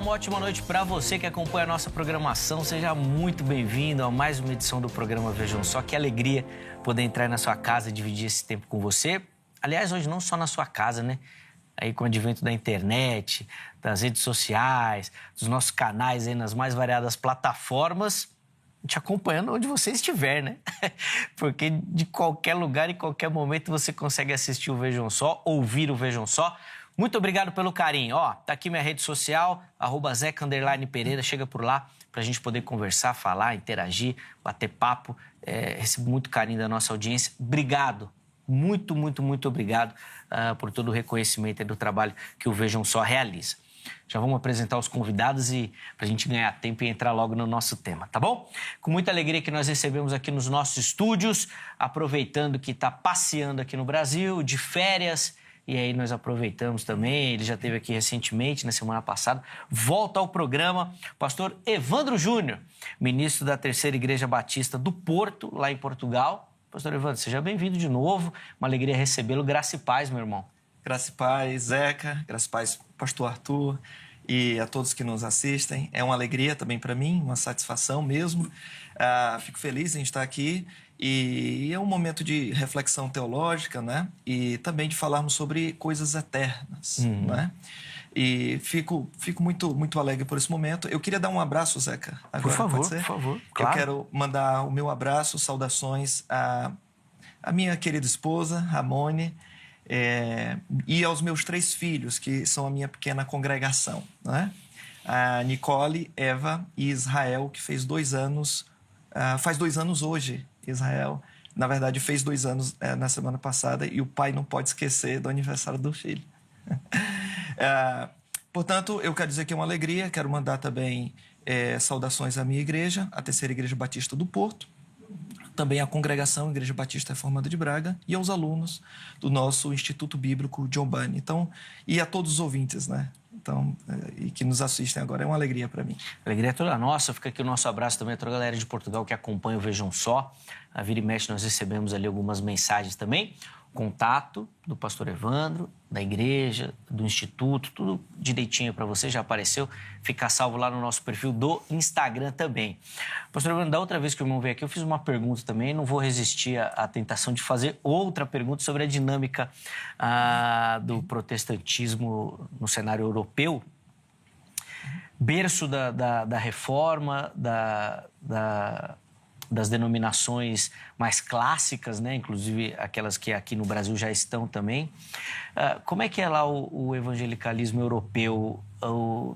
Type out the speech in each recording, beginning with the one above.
uma ótima noite para você que acompanha a nossa programação. Seja muito bem-vindo a mais uma edição do programa Vejam Só. Que alegria poder entrar na sua casa e dividir esse tempo com você. Aliás, hoje não só na sua casa, né? Aí com o advento da internet, das redes sociais, dos nossos canais aí nas mais variadas plataformas, te acompanhando onde você estiver, né? Porque de qualquer lugar e qualquer momento você consegue assistir o Vejam Só, ouvir o Vejam Só. Muito obrigado pelo carinho. Ó, tá aqui minha rede social, @Zeca_Pereira. Chega por lá pra gente poder conversar, falar, interagir, bater papo. Recebo muito carinho da nossa audiência. Obrigado. Muito, muito, muito obrigado por todo o reconhecimento do trabalho que o Vejam Só realiza. Já vamos apresentar os convidados e para a gente ganhar tempo e entrar logo no nosso tema, tá bom? Com muita alegria que nós recebemos aqui nos nossos estúdios, aproveitando que está passeando aqui no Brasil, de férias, e aí nós aproveitamos também, ele já esteve aqui recentemente, na semana passada, volta ao programa, pastor Evandro Júnior, ministro da Terceira Igreja Batista do Porto, lá em Portugal. Pastor Evandro, seja bem-vindo de novo, uma alegria recebê-lo, graça e paz, meu irmão. Graça e paz, Zeca, graça e paz, pastor Arthur e a todos que nos assistem. É uma alegria também para mim, uma satisfação mesmo. Fico feliz em estar aqui e é um momento de reflexão teológica, né? E também de falarmos sobre coisas eternas, né? E fico muito, muito alegre por esse momento. Eu queria dar um abraço, Zeca. Agora, por favor, pode ser? Por favor. Claro. Eu quero mandar o meu abraço, saudações à minha querida esposa, Ramone, e aos meus 3 filhos, que são a minha pequena congregação, né? A Nicole, Eva e Israel, que fez 2 anos, faz 2 anos hoje, Israel. Na verdade, fez 2 anos na semana passada e o pai não pode esquecer do aniversário do filho. Portanto, eu quero dizer que é uma alegria, quero mandar também saudações à minha igreja, a Terceira Igreja Batista do Porto, também à congregação Igreja Batista Reformada de Braga e aos alunos do nosso Instituto Bíblico John Bunyan. Então, e a todos os ouvintes, né? Então, e que nos assistem agora, é uma alegria para mim. A alegria é toda nossa, fica aqui o nosso abraço também a toda a galera de Portugal que acompanha o Vejam Só. A vira e mexe nós recebemos ali algumas mensagens também. Contato do pastor Evandro, da igreja, do instituto, tudo direitinho para você, já apareceu, fica salvo lá no nosso perfil do Instagram também. Pastor Evandro, da outra vez que o irmão veio aqui, eu fiz uma pergunta também, não vou resistir à tentação de fazer outra pergunta sobre a dinâmica do protestantismo no cenário europeu, berço da reforma, das denominações mais clássicas, né? Inclusive aquelas que aqui no Brasil já estão também. Como é que é lá o evangelicalismo europeu?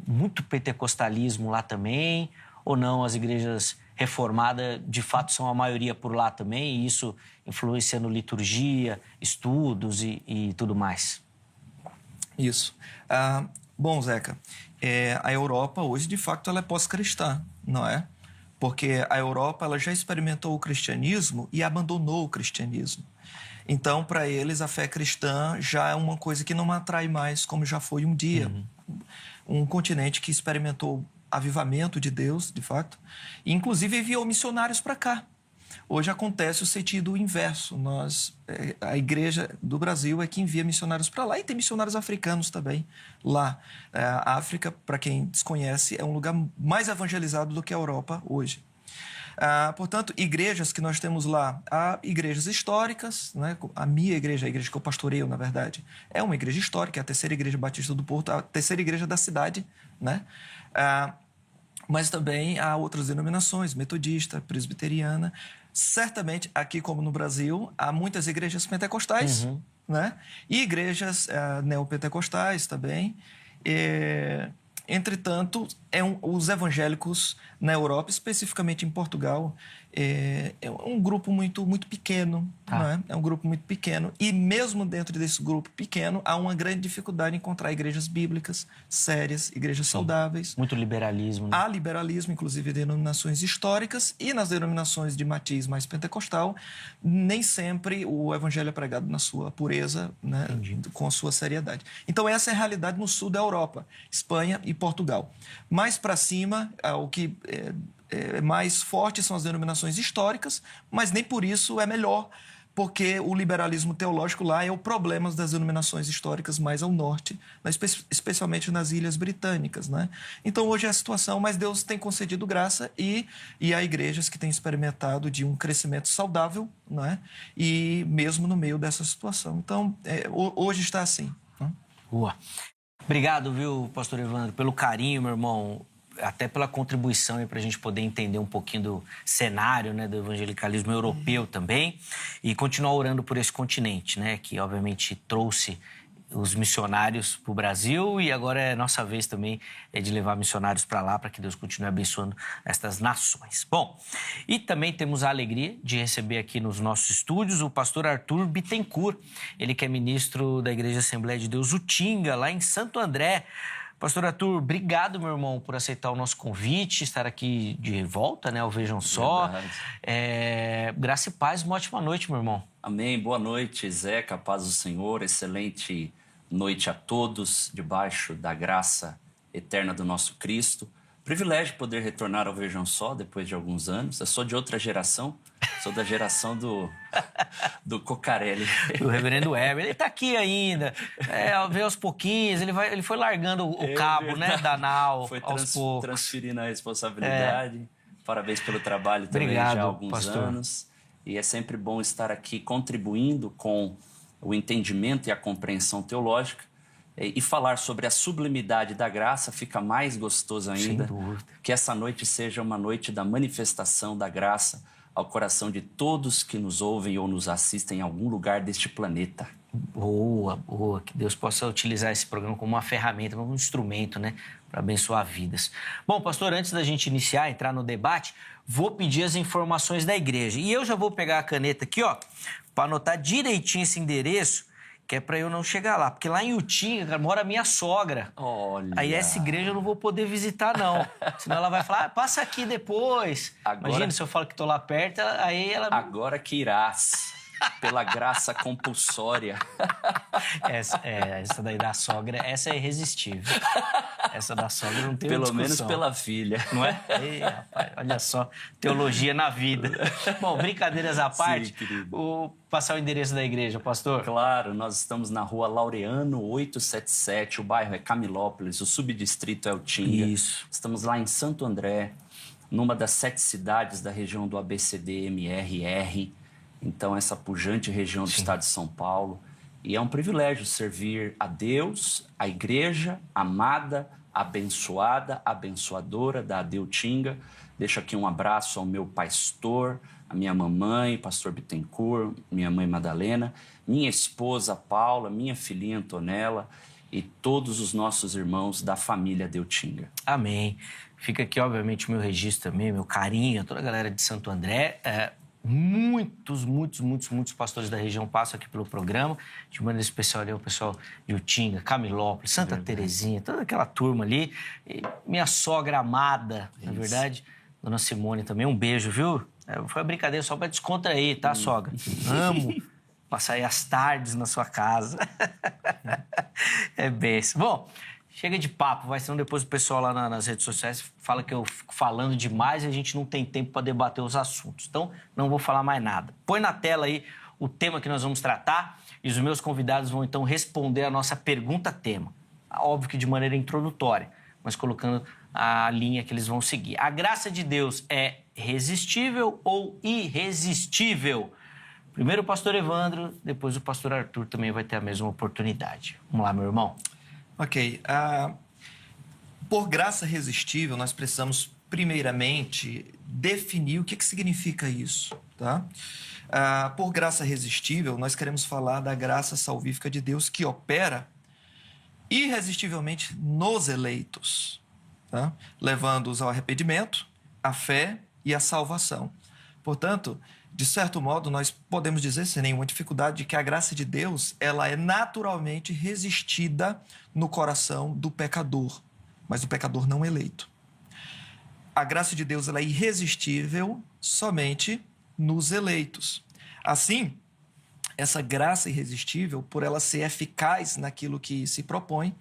Muito pentecostalismo lá também? Ou não? As igrejas reformadas, de fato, são a maioria por lá também? E isso influenciando liturgia, estudos e tudo mais? Isso. Bom, Zeca, a Europa hoje, de fato, ela é pós-cristã, não é? Porque a Europa ela já experimentou o cristianismo e abandonou o cristianismo. Então, para eles, a fé cristã já é uma coisa que não atrai mais como já foi um dia. Um continente que experimentou avivamento de Deus, de fato, e inclusive enviou missionários para cá. Hoje acontece o sentido inverso. A igreja do Brasil é que envia missionários para lá e tem missionários africanos também lá. A África, para quem desconhece, é um lugar mais evangelizado do que a Europa hoje. Portanto, igrejas que nós temos lá, há igrejas históricas, né? A minha igreja, a igreja que eu pastoreio, na verdade, é uma igreja histórica, é a Terceira Igreja Batista do Porto, a terceira igreja da cidade, né? Mas também há outras denominações, metodista, presbiteriana. Certamente, aqui como no Brasil, há muitas igrejas pentecostais, né? E igrejas neopentecostais também. Entretanto, os evangélicos na Europa, especificamente em Portugal, é um grupo muito, muito pequeno. Não é? É um grupo muito pequeno. E mesmo dentro desse grupo pequeno, há uma grande dificuldade em encontrar igrejas bíblicas sérias, igrejas saudáveis. Muito liberalismo, né? Há liberalismo, inclusive em denominações históricas, e nas denominações de matiz mais pentecostal, nem sempre o evangelho é pregado na sua pureza, né? Com a sua seriedade. Então, essa é a realidade no sul da Europa, Espanha e Portugal. Mais para cima, o que mais forte são as denominações históricas, mas nem por isso é melhor, porque o liberalismo teológico lá é o problema das denominações históricas mais ao norte, especialmente nas Ilhas Britânicas, né? Então, hoje é a situação, mas Deus tem concedido graça e há igrejas que têm experimentado de um crescimento saudável, né? E mesmo no meio dessa situação. Então, hoje está assim. Né? Boa. Obrigado, viu, pastor Evandro, pelo carinho, meu irmão, até pela contribuição para a gente poder entender um pouquinho do cenário, né, do evangelicalismo europeu também e continuar orando por esse continente, né, que obviamente trouxe os missionários para o Brasil e agora é nossa vez também de levar missionários para lá para que Deus continue abençoando estas nações. Bom, e também temos a alegria de receber aqui nos nossos estúdios o pastor Arthur Bittencourt, ele que é ministro da Igreja Assembleia de Deus Utinga, lá em Santo André. Pastor Arthur, obrigado, meu irmão, por aceitar o nosso convite, estar aqui de volta, né, ao Vejam Só. Graça e paz, uma ótima noite, meu irmão. Amém. Boa noite, Zeca, paz do Senhor. Excelente noite a todos, debaixo da graça eterna do nosso Cristo. Privilégio poder retornar ao Vejam Só depois de alguns anos. Eu sou de outra geração, sou da geração do Cocarelli. O reverendo Heber, ele está aqui ainda, veio aos pouquinhos, ele foi largando o cabo, né, da nau, foi aos poucos. Transferindo a responsabilidade. Parabéns pelo trabalho também. Obrigado, já há alguns pastor. anos. E é sempre bom estar aqui contribuindo com o entendimento e a compreensão teológica. E falar sobre a sublimidade da graça fica mais gostoso ainda. Sem dúvida. Que essa noite seja uma noite da manifestação da graça ao coração de todos que nos ouvem ou nos assistem em algum lugar deste planeta. Boa, boa. Que Deus possa utilizar esse programa como uma ferramenta, como um instrumento, né, para abençoar vidas. Bom, pastor, antes da gente iniciar, entrar no debate, vou pedir as informações da igreja. E eu já vou pegar a caneta aqui, ó, para anotar direitinho esse endereço, que é para eu não chegar lá. Porque lá em Utinga, cara, mora a minha sogra. Olha. Aí essa igreja eu não vou poder visitar, não. Senão ela vai falar, passa aqui depois. Agora... Imagina se eu falo que tô lá perto, aí ela... Agora que irás, pela graça compulsória. Essa daí da sogra, essa é irresistível. Essa da sogra não tem Pelo discussão. menos pela filha. Não é? Ei, rapaz, olha só, teologia na vida. Bom, brincadeiras à parte, Sim, querido. Vou passar o endereço da igreja, pastor. Claro, nós estamos na rua Laureano 877, o bairro é Camilópolis, o subdistrito é Utinga. Isso. Estamos lá em Santo André, numa das 7 cidades da região do ABCD-MRR, então essa pujante região do estado de São Paulo. E é um privilégio servir a Deus, a igreja amada, abençoada, abençoadora da AD Utinga. Deixo aqui um abraço ao meu pastor, a minha mamãe, pastor Bittencourt, minha mãe Madalena, minha esposa Paula, minha filhinha Antonella e todos os nossos irmãos da família AD Utinga. Amém. Fica aqui, obviamente, o meu registro também, meu carinho a toda a galera de Santo André. Muitos pastores da região passam aqui pelo programa. De maneira especial ali o pessoal de Utinga, Camilópolis, Santa Terezinha, toda aquela turma ali. E minha sogra amada, na verdade, Dona Simone também. Um beijo, viu? Foi uma brincadeira só para descontrair, tá, sogra? Amo passar aí as tardes na sua casa. É benção. Bom, chega de papo, vai, senão depois o pessoal lá nas redes sociais fala que eu fico falando demais e a gente não tem tempo para debater os assuntos. Então, não vou falar mais nada. Põe na tela aí o tema que nós vamos tratar e os meus convidados vão, então, responder a nossa pergunta-tema. Óbvio que de maneira introdutória, mas colocando a linha que eles vão seguir. A graça de Deus é resistível ou irresistível? Primeiro o pastor Evandro, depois o pastor Arthur também vai ter a mesma oportunidade. Vamos lá, meu irmão. Ok. Por graça resistível, nós precisamos, primeiramente, definir o que significa isso. Tá? Por graça resistível, nós queremos falar da graça salvífica de Deus que opera irresistivelmente nos eleitos, tá? Levando-os ao arrependimento, à fé e à salvação. Portanto, de certo modo, nós podemos dizer, sem nenhuma dificuldade, que a graça de Deus ela é naturalmente resistida no coração do pecador, mas do pecador não eleito. A graça de Deus ela é irresistível somente nos eleitos. Assim, essa graça irresistível, por ela ser eficaz naquilo que se propõe,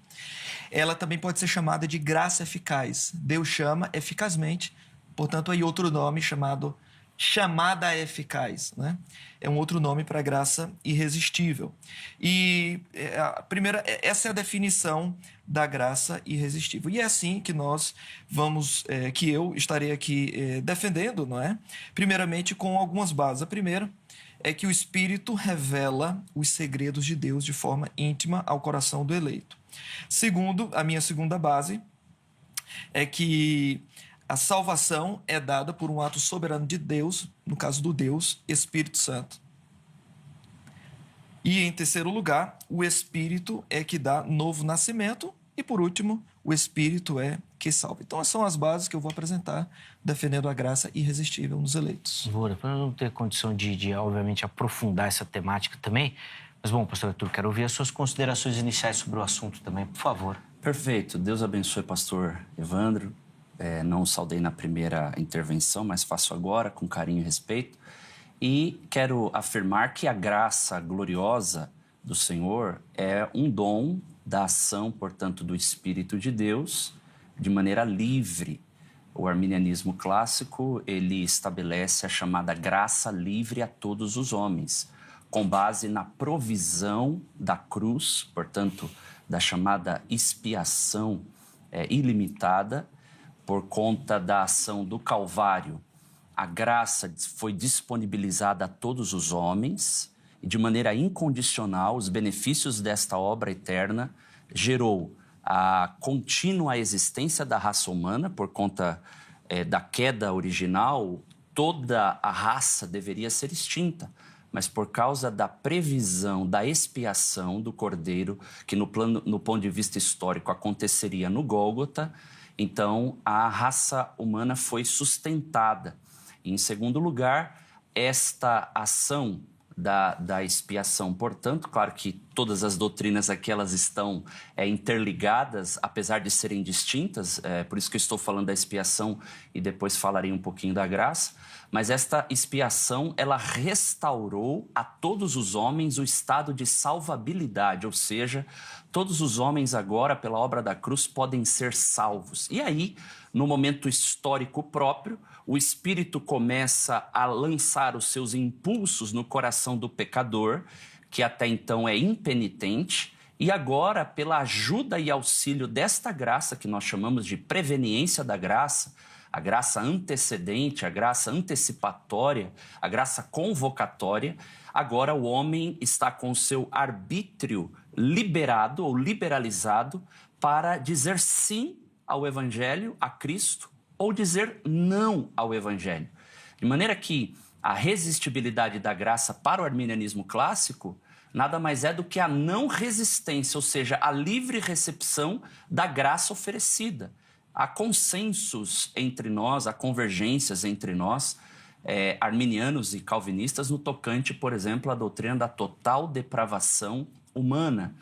ela também pode ser chamada de graça eficaz. Deus chama eficazmente, portanto, aí outro nome chamado chamada eficaz, né? É um outro nome para a graça irresistível. E a primeira, essa é a definição da graça irresistível. E é assim que nós vamos, que eu estarei aqui defendendo, não é? Primeiramente com algumas bases. A primeira é que o Espírito revela os segredos de Deus de forma íntima ao coração do eleito. Segundo, a minha segunda base é que a salvação é dada por um ato soberano de Deus, no caso do Deus Espírito Santo. E, em terceiro lugar, o Espírito é que dá novo nascimento. E, por último, o Espírito é que salva. Então, essas são as bases que eu vou apresentar, defendendo a graça irresistível nos eleitos. Para não ter condição de, obviamente, aprofundar essa temática também. Mas, bom, pastor Arthur, quero ouvir as suas considerações iniciais sobre o assunto também, por favor. Perfeito. Deus abençoe, pastor Evandro. Não o saudei na primeira intervenção, mas faço agora com carinho e respeito. E quero afirmar que a graça gloriosa do Senhor é um dom da ação, portanto, do Espírito de Deus, de maneira livre. O arminianismo clássico, ele estabelece a chamada graça livre a todos os homens, com base na provisão da cruz, portanto, da chamada expiação ilimitada, por conta da ação do Calvário. A graça foi disponibilizada a todos os homens e, de maneira incondicional, os benefícios desta obra eterna gerou a contínua existência da raça humana. Por conta da queda original, toda a raça deveria ser extinta, mas por causa da previsão da expiação do Cordeiro, que no ponto de vista histórico aconteceria no Gólgota, então a raça humana foi sustentada. E, em segundo lugar, esta ação da expiação, portanto, claro que todas as doutrinas aqui elas estão interligadas, apesar de serem distintas, por isso que eu estou falando da expiação e depois falarei um pouquinho da graça, mas esta expiação, ela restaurou a todos os homens o estado de salvabilidade, ou seja, todos os homens agora, pela obra da cruz, podem ser salvos. E aí, no momento histórico próprio, o Espírito começa a lançar os seus impulsos no coração do pecador, que até então é impenitente, e agora, pela ajuda e auxílio desta graça, que nós chamamos de preveniência da graça, a graça antecedente, a graça antecipatória, a graça convocatória, agora o homem está com o seu arbítrio liberado ou liberalizado para dizer sim ao Evangelho, a Cristo, ou dizer não ao Evangelho. De maneira que a resistibilidade da graça para o arminianismo clássico nada mais é do que a não resistência, ou seja, a livre recepção da graça oferecida. Há consensos entre nós, há convergências entre nós, arminianos e calvinistas, no tocante, por exemplo, à doutrina da total depravação humana.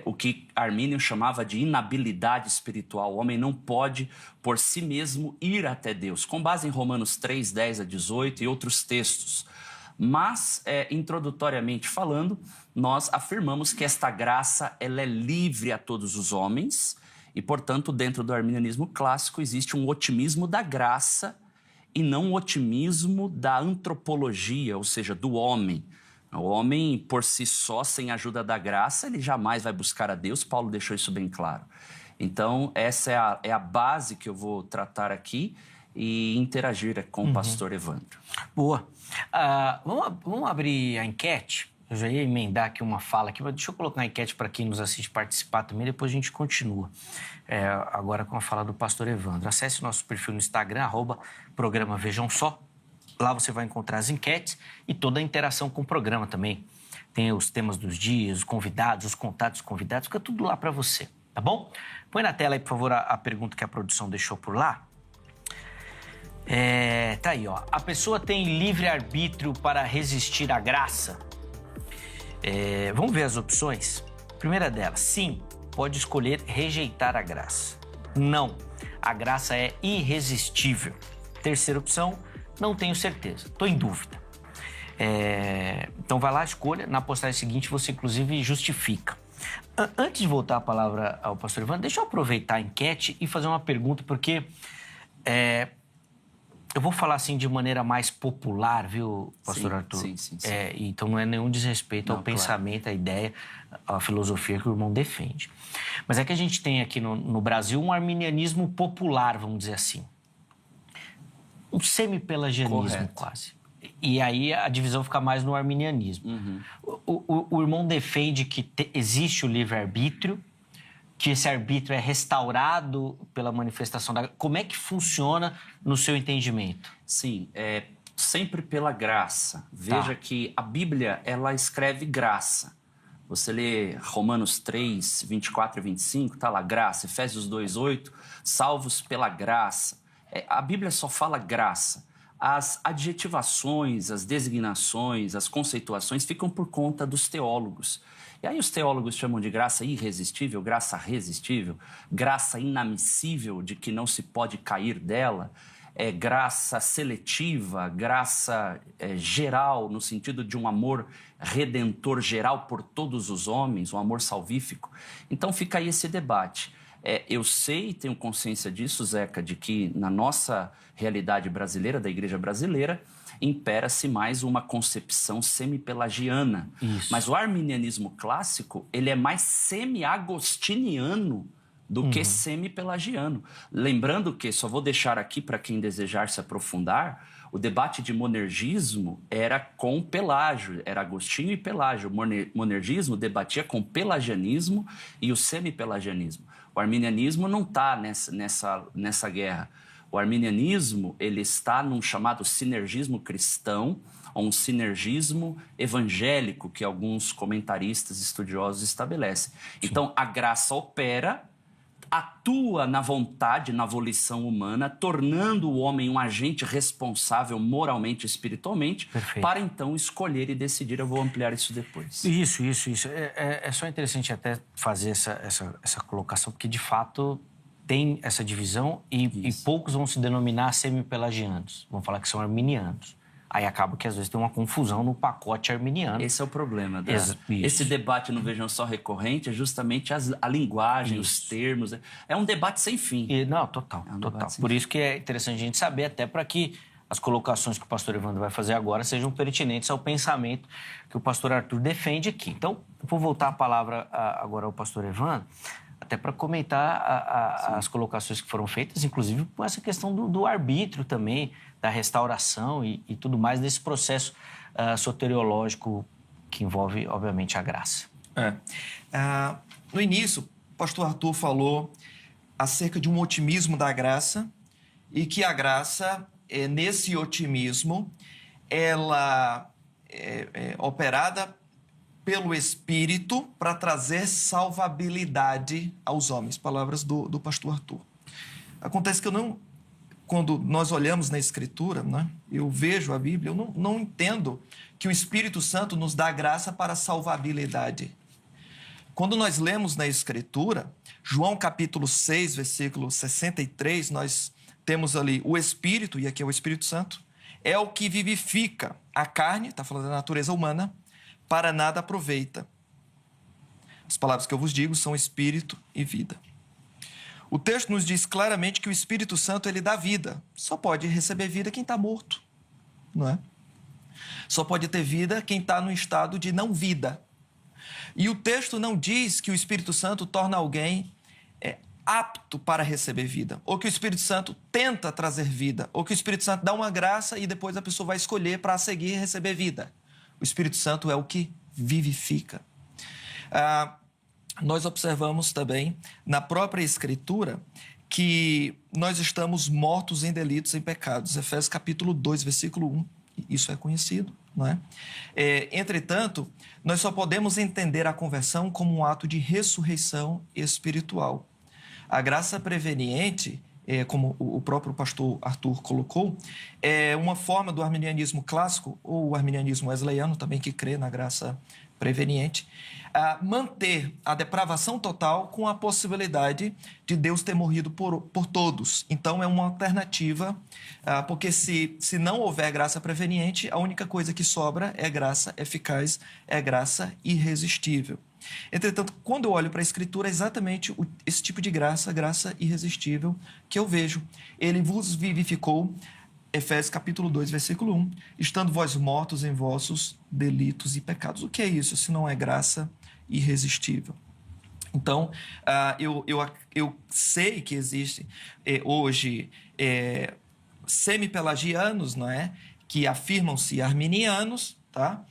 O que Armínio chamava de inabilidade espiritual. O homem não pode, por si mesmo, ir até Deus, com base em Romanos 3, 10 a 18 e outros textos. Mas, introdutoriamente falando, nós afirmamos que esta graça ela é livre a todos os homens e, portanto, dentro do arminianismo clássico existe um otimismo da graça e não um otimismo da antropologia, ou seja, do homem. O homem, por si só, sem a ajuda da graça, ele jamais vai buscar a Deus. Paulo deixou isso bem claro. Então, essa é a base que eu vou tratar aqui e interagir com o pastor Evandro. Boa. Vamos abrir a enquete? Eu já ia emendar aqui uma fala aqui, mas deixa eu colocar a enquete para quem nos assiste participar também, depois a gente continua. Agora com a fala do pastor Evandro. Acesse o nosso perfil no Instagram, @programa Vejam Só. Lá você vai encontrar as enquetes e toda a interação com o programa também. Tem os temas dos dias, os convidados, os contatos convidados, fica tudo lá para você, tá bom? Põe na tela aí, por favor, a pergunta que a produção deixou por lá. Tá aí, ó. A pessoa tem livre-arbítrio para resistir à graça? Vamos ver as opções? Primeira delas, sim, pode escolher rejeitar a graça. Não, a graça é irresistível. Terceira opção, não tenho certeza, estou em dúvida. Então vai lá, escolha. Na postagem seguinte você inclusive justifica. Antes de voltar a palavra ao pastor Evandro, deixa eu aproveitar a enquete e fazer uma pergunta, porque Eu vou falar assim de maneira mais popular, viu, pastor Arthur? Sim. Então não é nenhum desrespeito ao pensamento, à ideia, à filosofia que o irmão defende. Mas é que a gente tem aqui no Brasil um arminianismo popular, vamos dizer assim. Um semi-pelagianismo, Correto. quase. E aí a divisão fica mais no arminianismo. O irmão defende que existe o livre-arbítrio, que esse arbítrio é restaurado pela manifestação da... Como é que funciona no seu entendimento? Sim, sempre pela graça. Veja que a Bíblia, ela escreve graça. Você lê Romanos 3, 24 e 25, tá lá, graça. Efésios 2, 8, salvos pela graça. A Bíblia só fala graça. As adjetivações, as designações, as conceituações ficam por conta dos teólogos. E aí os teólogos chamam de graça irresistível, graça resistível, graça inamissível, de que não se pode cair dela, graça seletiva, graça geral, no sentido de um amor redentor geral por todos os homens, um amor salvífico. Então fica aí esse debate. Eu sei e tenho consciência disso, Zeca, de que na nossa realidade brasileira, da igreja brasileira, impera-se mais uma concepção semi-pelagiana. Isso. Mas o arminianismo clássico, ele é mais semi-agostiniano do que semi-pelagiano. Lembrando que, só vou deixar aqui para quem desejar se aprofundar, o debate de monergismo era com Pelágio, era Agostinho e Pelágio. O monergismo debatia com pelagianismo e o semi-pelagianismo. O arminianismo não está nessa guerra. O arminianismo ele está num chamado sinergismo cristão, ou um sinergismo evangélico, que alguns comentaristas estudiosos estabelecem. Sim. Então, a graça opera, atua na vontade, na volição humana, tornando o homem um agente responsável moralmente e espiritualmente, Perfeito. Para então escolher e decidir. Eu vou ampliar isso depois. Isso. É só interessante até fazer essa colocação, porque de fato tem essa divisão e poucos vão se denominar semi-pelagianos, vão falar que são arminianos. Aí acaba que às vezes tem uma confusão no pacote arminiano. Esse é o problema. Esse debate no Vejam Só recorrente é justamente a linguagem, os termos. É um debate sem fim. Total. Por isso que é interessante a gente saber, até para que as colocações que o pastor Evandro vai fazer agora sejam pertinentes ao pensamento que o pastor Arthur defende aqui. Então, eu vou voltar a palavra agora ao pastor Evandro, até para comentar as colocações que foram feitas, inclusive com essa questão do arbítrio também, da restauração e tudo mais desse processo soteriológico que envolve, obviamente, a graça. No início, o pastor Arthur falou acerca de um otimismo da graça e que a graça, nesse otimismo, ela é operada pelo Espírito para trazer salvabilidade aos homens. Palavras do pastor Arthur. Acontece que quando nós olhamos na Escritura, né, eu vejo a Bíblia, eu não entendo que o Espírito Santo nos dá graça para salvabilidade. Quando nós lemos na Escritura, João capítulo 6, versículo 63, nós temos ali o Espírito, e aqui é o Espírito Santo, é o que vivifica a carne, está falando da natureza humana, para nada aproveita. As palavras que eu vos digo são espírito e vida. O texto nos diz claramente que o Espírito Santo, ele dá vida. Só pode receber vida quem está morto, não é? Só pode ter vida quem está no estado de não vida. E o texto não diz que o Espírito Santo torna alguém apto para receber vida, ou que o Espírito Santo tenta trazer vida, ou que o Espírito Santo dá uma graça e depois a pessoa vai escolher para seguir e receber vida. O Espírito Santo é o que vivifica. Nós observamos também na própria Escritura que nós estamos mortos em delitos e pecados. Efésios capítulo 2, versículo 1. Isso é conhecido, não é? Entretanto, nós só podemos entender a conversão como um ato de ressurreição espiritual. A graça preveniente, como o próprio pastor Arthur colocou, é uma forma do arminianismo clássico, ou o arminianismo wesleyano também, que crê na graça preveniente, manter a depravação total com a possibilidade de Deus ter morrido por todos. Então, é uma alternativa, porque se não houver graça preveniente, a única coisa que sobra é graça eficaz, é graça irresistível. Entretanto, quando eu olho para a Escritura, é exatamente esse tipo de graça, graça irresistível, que eu vejo. Ele vos vivificou, Efésios capítulo 2, versículo 1. Estando vós mortos em vossos delitos e pecados. O que é isso, se não é graça irresistível? Então, eu sei que existem hoje semi-pelagianos, não é? Que afirmam-se arminianos, tá?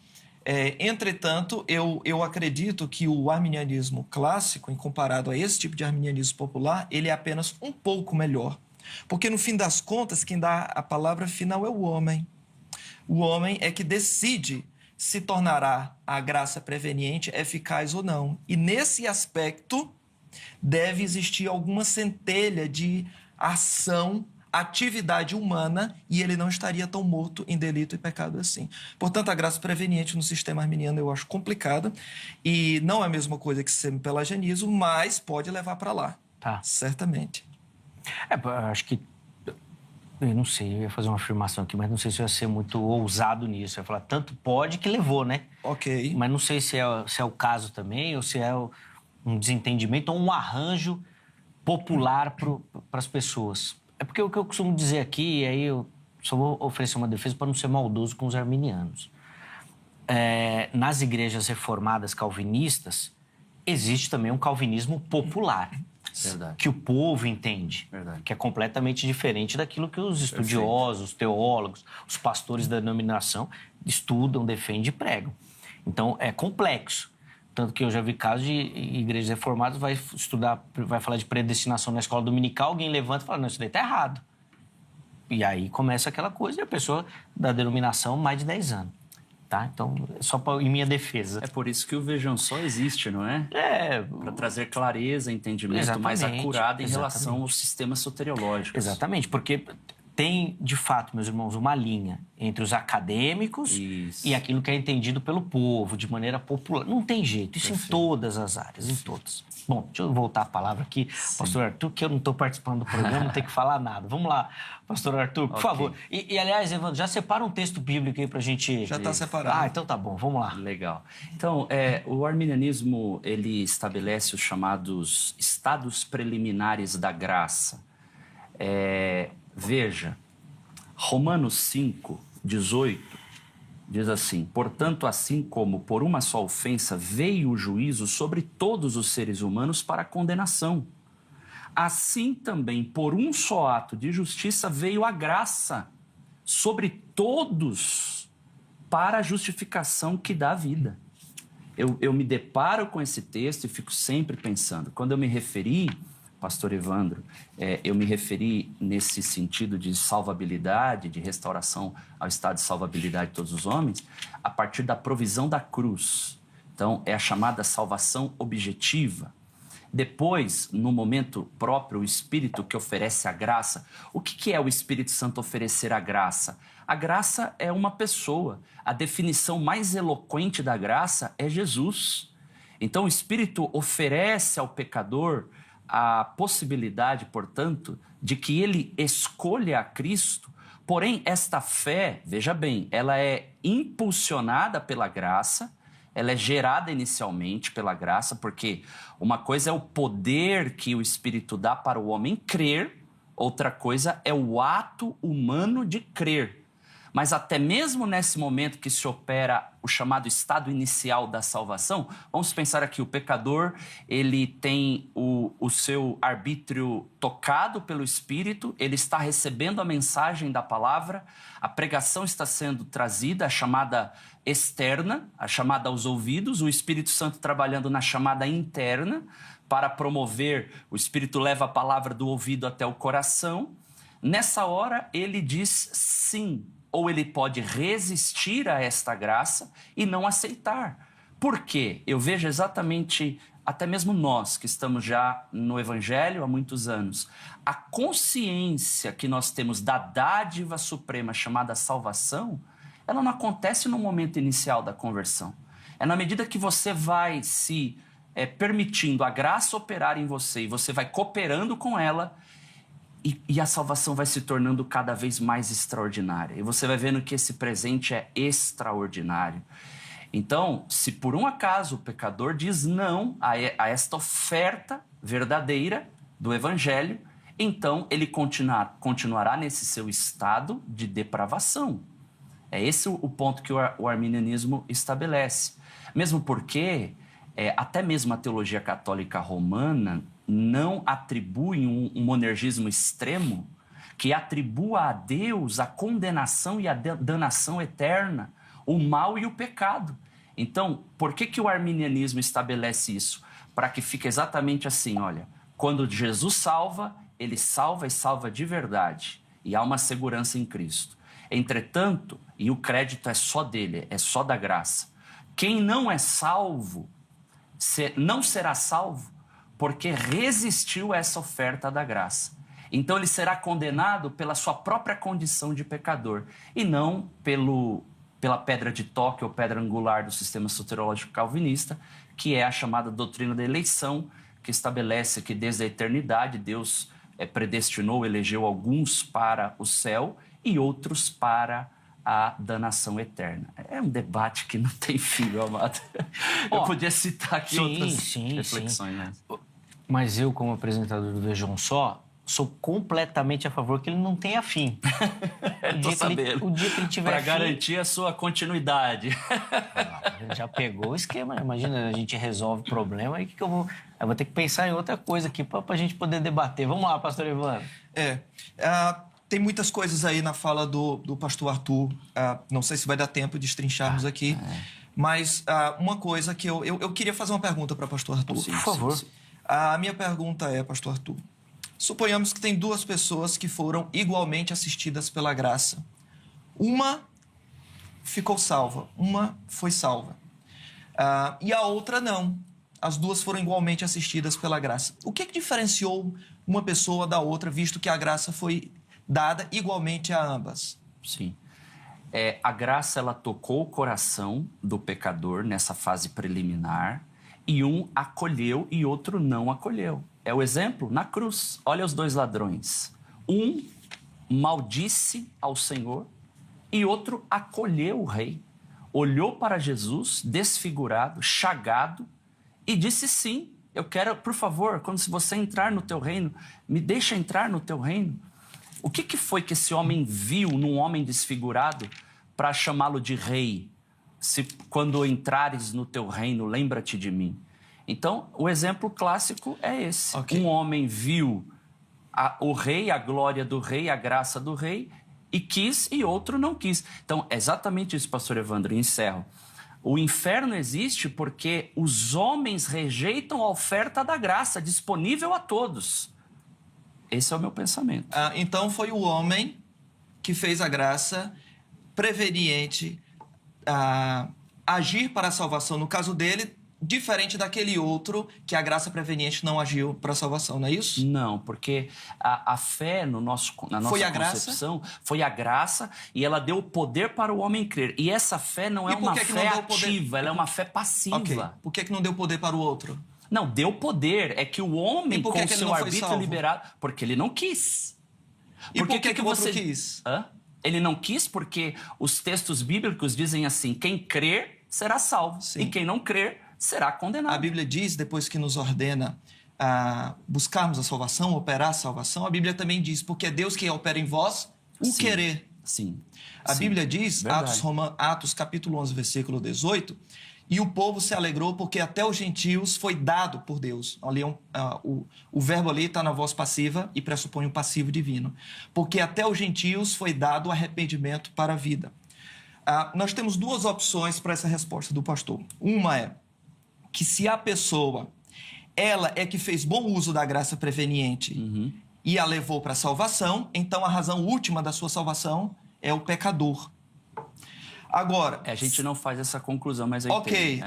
Entretanto, eu acredito que o arminianismo clássico, em comparado a esse tipo de arminianismo popular, ele é apenas um pouco melhor. Porque, no fim das contas, quem dá a palavra final é o homem. O homem é que decide se tornará a graça preveniente eficaz ou não. E, nesse aspecto, deve existir alguma centelha de ação, atividade humana, e ele não estaria tão morto em delito e pecado assim. Portanto, a graça preveniente no sistema arminiano eu acho complicada, e não é a mesma coisa que semi-pelagianismo, mas pode levar para lá, Tá. certamente. Acho que... Eu não sei, eu ia fazer uma afirmação aqui, mas não sei se eu ia ser muito ousado nisso. Eu ia falar, tanto pode que levou, né? Ok. Mas não sei se é o caso também, ou se é um desentendimento ou um arranjo popular para as pessoas. É porque o que eu costumo dizer aqui, e aí eu só vou oferecer uma defesa para não ser maldoso com os arminianos. Nas igrejas reformadas calvinistas, existe também um calvinismo popular. Verdade. Que o povo entende, Verdade. que é completamente diferente daquilo que os estudiosos, os teólogos, os pastores da denominação estudam, defendem e pregam. Então, é complexo. Tanto que eu já vi casos de igrejas reformadas, vai falar de predestinação na escola dominical, alguém levanta e fala, não, isso daí está errado. E aí começa aquela coisa, e a pessoa da denominação, mais de 10 anos. Tá? Então, só em minha defesa. É por isso que o Vejam Só existe, não é? Para trazer clareza, entendimento mais acurado em relação aos sistemas soteriológicos. Exatamente, porque tem, de fato, meus irmãos, uma linha entre os acadêmicos e aquilo que é entendido pelo povo, de maneira popular. Não tem jeito, isso em todas as áreas, em todas. Bom, deixa eu voltar a palavra aqui. Sim. Pastor Arthur, que eu não estou participando do programa, não tenho que falar nada. Vamos lá, Pastor Arthur, por favor. E, aliás, Evandro, já separa um texto bíblico aí para a gente... Já está separado. Então tá bom, vamos lá. Legal. Então, o arminianismo, ele estabelece os chamados estados preliminares da graça. Veja, Romanos 5, 18, diz assim, portanto, assim como por uma só ofensa veio o juízo sobre todos os seres humanos para a condenação, assim também por um só ato de justiça veio a graça sobre todos para a justificação que dá vida. Eu me deparo com esse texto e fico sempre pensando, quando eu me referi, Pastor Evandro, eu me referi nesse sentido de salvabilidade, de restauração ao estado de salvabilidade de todos os homens, a partir da provisão da cruz. Então, é a chamada salvação objetiva. Depois, no momento próprio, o Espírito que oferece a graça. O que é o Espírito Santo oferecer a graça? A graça é uma pessoa. A definição mais eloquente da graça é Jesus. Então, o Espírito oferece ao pecador a possibilidade, portanto, de que ele escolha a Cristo, porém esta fé, veja bem, ela é impulsionada pela graça, ela é gerada inicialmente pela graça, porque uma coisa é o poder que o Espírito dá para o homem crer, outra coisa é o ato humano de crer. Mas até mesmo nesse momento que se opera o chamado estado inicial da salvação, vamos pensar aqui, o pecador, ele tem o seu arbítrio tocado pelo Espírito, ele está recebendo a mensagem da palavra, a pregação está sendo trazida, a chamada externa, a chamada aos ouvidos, o Espírito Santo trabalhando na chamada interna, para promover, o Espírito leva a palavra do ouvido até o coração. Nessa hora, ele diz sim, ou ele pode resistir a esta graça e não aceitar. Por quê? Eu vejo exatamente, até mesmo nós que estamos já no Evangelho há muitos anos, a consciência que nós temos da dádiva suprema chamada salvação, ela não acontece no momento inicial da conversão. É na medida que você vai se permitindo a graça operar em você e você vai cooperando com ela, e a salvação vai se tornando cada vez mais extraordinária. E você vai vendo que esse presente é extraordinário. Então, se por um acaso o pecador diz não a esta oferta verdadeira do Evangelho, então ele continuará nesse seu estado de depravação. É esse o ponto que o arminianismo estabelece. Mesmo porque até mesmo a teologia católica romana não atribui um monergismo extremo que atribua a Deus a condenação e a danação eterna, o mal e o pecado. Então, por que o arminianismo estabelece isso? Para que fique exatamente assim, olha, quando Jesus salva, ele salva e salva de verdade, e há uma segurança em Cristo. Entretanto, e o crédito é só dele, é só da graça, quem não é salvo, não será salvo, porque resistiu a essa oferta da graça. Então ele será condenado pela sua própria condição de pecador, e não pela pedra de toque ou pedra angular do sistema soteriológico calvinista, que é a chamada doutrina da eleição, que estabelece que desde a eternidade Deus predestinou, elegeu alguns para o céu e outros para a danação eterna. É um debate que não tem fim, meu amado. Eu podia citar aqui outras reflexões. Né? Mas eu, como apresentador do Vejam Só, sou completamente a favor que ele não tenha fim. Tô sabendo. O dia que ele tiver para fim... garantir a sua continuidade. Ele já pegou o esquema, né? Imagina, a gente resolve o problema, aí eu vou ter que pensar em outra coisa aqui para a gente poder debater. Vamos lá, pastor Evandro. Tem muitas coisas aí na fala do pastor Arthur. Não sei se vai dar tempo de destриncharmos aqui. Mas uma coisa que eu queria fazer uma pergunta para o pastor Arthur. Sim, por favor. Sim. A minha pergunta é, pastor Arthur, suponhamos que tem duas pessoas que foram igualmente assistidas pela graça. Uma ficou salva, uma foi salva. E a outra não. As duas foram igualmente assistidas pela graça. O que diferenciou uma pessoa da outra, visto que a graça foi dada igualmente a ambas? Sim. A graça, ela tocou o coração do pecador nessa fase preliminar, e um acolheu e outro não acolheu. É o exemplo na cruz. Olha os dois ladrões. Um maldisse ao Senhor e outro acolheu o rei. Olhou para Jesus, desfigurado, chagado, e disse sim, eu quero, por favor, quando você entrar no teu reino, me deixa entrar no teu reino. O que foi que esse homem viu num homem desfigurado para chamá-lo de rei? Quando entrares no teu reino, lembra-te de mim. Então, o exemplo clássico é esse. Okay. Um homem viu o rei, a glória do rei, a graça do rei, e quis, e outro não quis. Então, é exatamente isso, pastor Evandro, e encerro. O inferno existe porque os homens rejeitam a oferta da graça, disponível a todos. Esse é o meu pensamento. Então, foi o homem que fez a graça preveniente agir para a salvação, no caso dele, diferente daquele outro que a graça preveniente não agiu para a salvação, não é isso? Não, porque a fé na nossa concepção foi a graça, e ela deu o poder para o homem crer. E essa fé não é uma fé ativa, ela é uma fé passiva. Okay. Por que não deu poder para o outro? Não, deu poder. É que o homem, com o seu arbítrio liberado... Porque ele não quis. E por que o outro quis? Ele não quis porque os textos bíblicos dizem assim, quem crer será salvo. Sim. E quem não crer será condenado. A Bíblia diz, depois que nos ordena buscarmos a salvação, operar a salvação, a Bíblia também diz, porque é Deus que opera em vós o querer. Sim. A Bíblia diz, Atos capítulo 11, versículo 18, e o povo se alegrou porque até os gentios foi dado por Deus. Ali o verbo ali está na voz passiva e pressupõe um passivo divino. Porque até os gentios foi dado arrependimento para a vida. Nós temos duas opções para essa resposta do pastor. Uma é que se a pessoa, ela é que fez bom uso da graça preveniente e a levou para a salvação, então a razão última da sua salvação é o pecador. Agora... a gente não faz essa conclusão, mas eu entendo.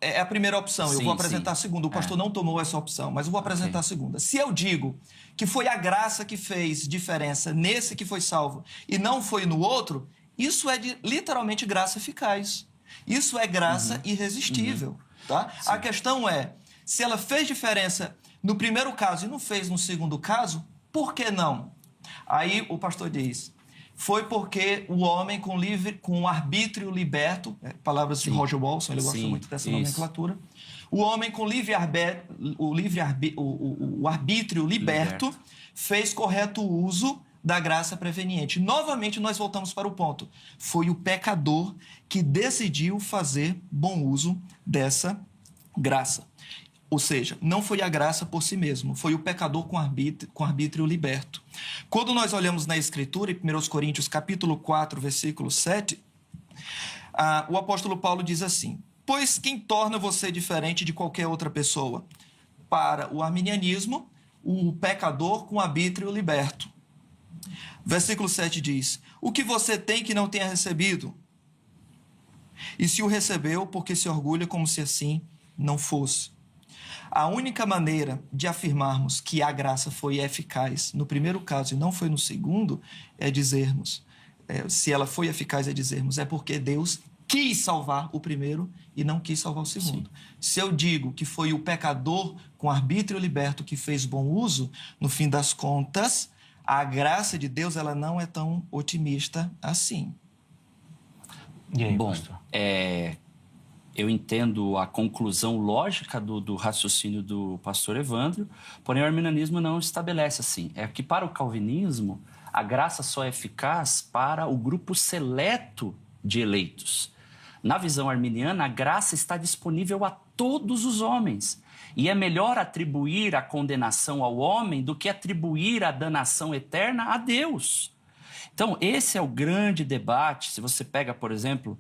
É a primeira opção. Sim, eu vou apresentar a segunda. O pastor não tomou essa opção, mas eu vou apresentar a segunda. Se eu digo que foi a graça que fez diferença nesse que foi salvo e não foi no outro, isso é literalmente graça eficaz. Isso é graça irresistível. Tá? A questão é, se ela fez diferença no primeiro caso e não fez no segundo caso, por que não? Aí o pastor diz, foi porque o homem com arbítrio liberto, palavras de Roger Walson, ele gosta muito dessa nomenclatura, o homem com o arbítrio liberto fez correto uso da graça preveniente. Novamente, nós voltamos para o ponto. Foi o pecador que decidiu fazer bom uso dessa graça. Ou seja, não foi a graça por si mesmo, foi o pecador com arbítrio liberto. Quando nós olhamos na Escritura, em 1 Coríntios capítulo 4, versículo 7, o apóstolo Paulo diz assim: pois quem torna você diferente de qualquer outra pessoa? Para o arminianismo, o pecador com arbítrio liberto. Versículo 7 diz: o que você tem que não tenha recebido? E se o recebeu, porque se orgulha como se assim não fosse. A única maneira de afirmarmos que a graça foi eficaz no primeiro caso e não foi no segundo, é dizermos, se ela foi eficaz, é dizermos, é porque Deus quis salvar o primeiro e não quis salvar o segundo. Sim. Se eu digo que foi o pecador com arbítrio liberto que fez bom uso, no fim das contas, a graça de Deus ela não é tão otimista assim. E aí, pastor? Eu entendo a conclusão lógica do raciocínio do pastor Evandro, porém o arminianismo não estabelece assim. É que para o calvinismo, a graça só é eficaz para o grupo seleto de eleitos. Na visão arminiana, a graça está disponível a todos os homens. E é melhor atribuir a condenação ao homem do que atribuir a danação eterna a Deus. Então, esse é o grande debate. Se você pega, por exemplo,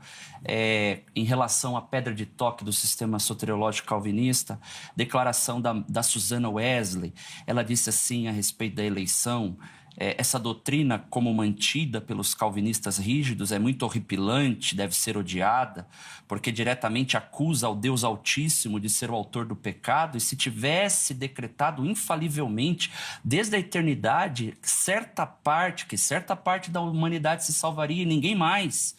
em relação à pedra de toque do sistema soteriológico calvinista, declaração da Susana Wesley, ela disse assim a respeito da eleição: essa doutrina, como mantida pelos calvinistas rígidos, é muito horripilante, deve ser odiada, porque diretamente acusa ao Deus Altíssimo de ser o autor do pecado, e se tivesse decretado infalivelmente, desde a eternidade, que certa parte da humanidade se salvaria e ninguém mais,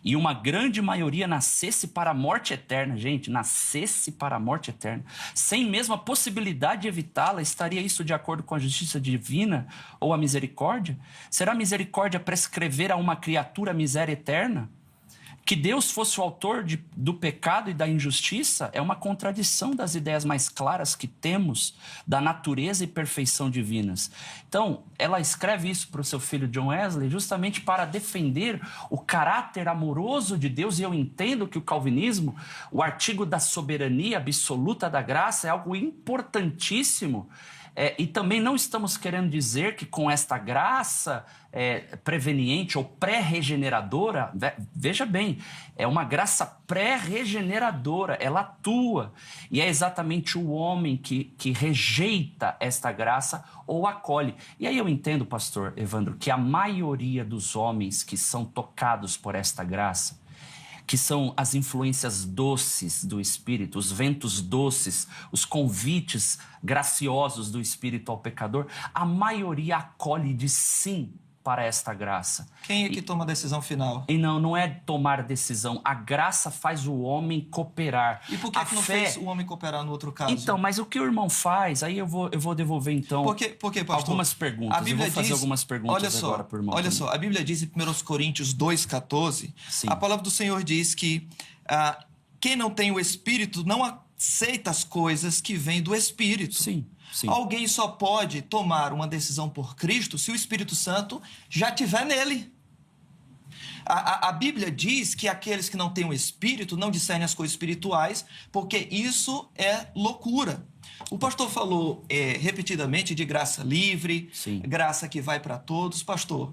e uma grande maioria nascesse para a morte eterna, gente, nascesse para a morte eterna, sem mesmo a possibilidade de evitá-la, estaria isso de acordo com a justiça divina ou a misericórdia? Será misericórdia prescrever a uma criatura a miséria eterna? Que Deus fosse o autor do pecado e da injustiça é uma contradição das ideias mais claras que temos da natureza e perfeição divinas. Então, ela escreve isso para o seu filho John Wesley justamente para defender o caráter amoroso de Deus, e eu entendo que o calvinismo, o artigo da soberania absoluta da graça, é algo importantíssimo. E também não estamos querendo dizer que com esta graça preveniente ou pré-regeneradora, veja bem, é uma graça pré-regeneradora, ela atua. E é exatamente o homem que rejeita esta graça ou acolhe. E aí eu entendo, pastor Evandro, que a maioria dos homens que são tocados por esta graça, que são as influências doces do Espírito, os ventos doces, os convites graciosos do Espírito ao pecador, a maioria acolhe de sim para esta graça. Quem é que toma a decisão final? E não é tomar decisão. A graça faz o homem cooperar. E por que não fez o homem cooperar no outro caso? Então, mas o que o irmão faz, aí eu vou devolver então pastor? Algumas perguntas. A Bíblia eu vou fazer algumas perguntas agora para o irmão. Olha só, a Bíblia diz em 1 Coríntios 2,14, a palavra do Senhor diz que quem não tem o Espírito não aceita as coisas que vêm do Espírito. Sim. Sim. Alguém só pode tomar uma decisão por Cristo se o Espírito Santo já estiver nele. A Bíblia diz que aqueles que não têm o Espírito não discernem as coisas espirituais, porque isso é loucura. O pastor falou repetidamente de graça livre, Sim. graça que vai para todos. Pastor,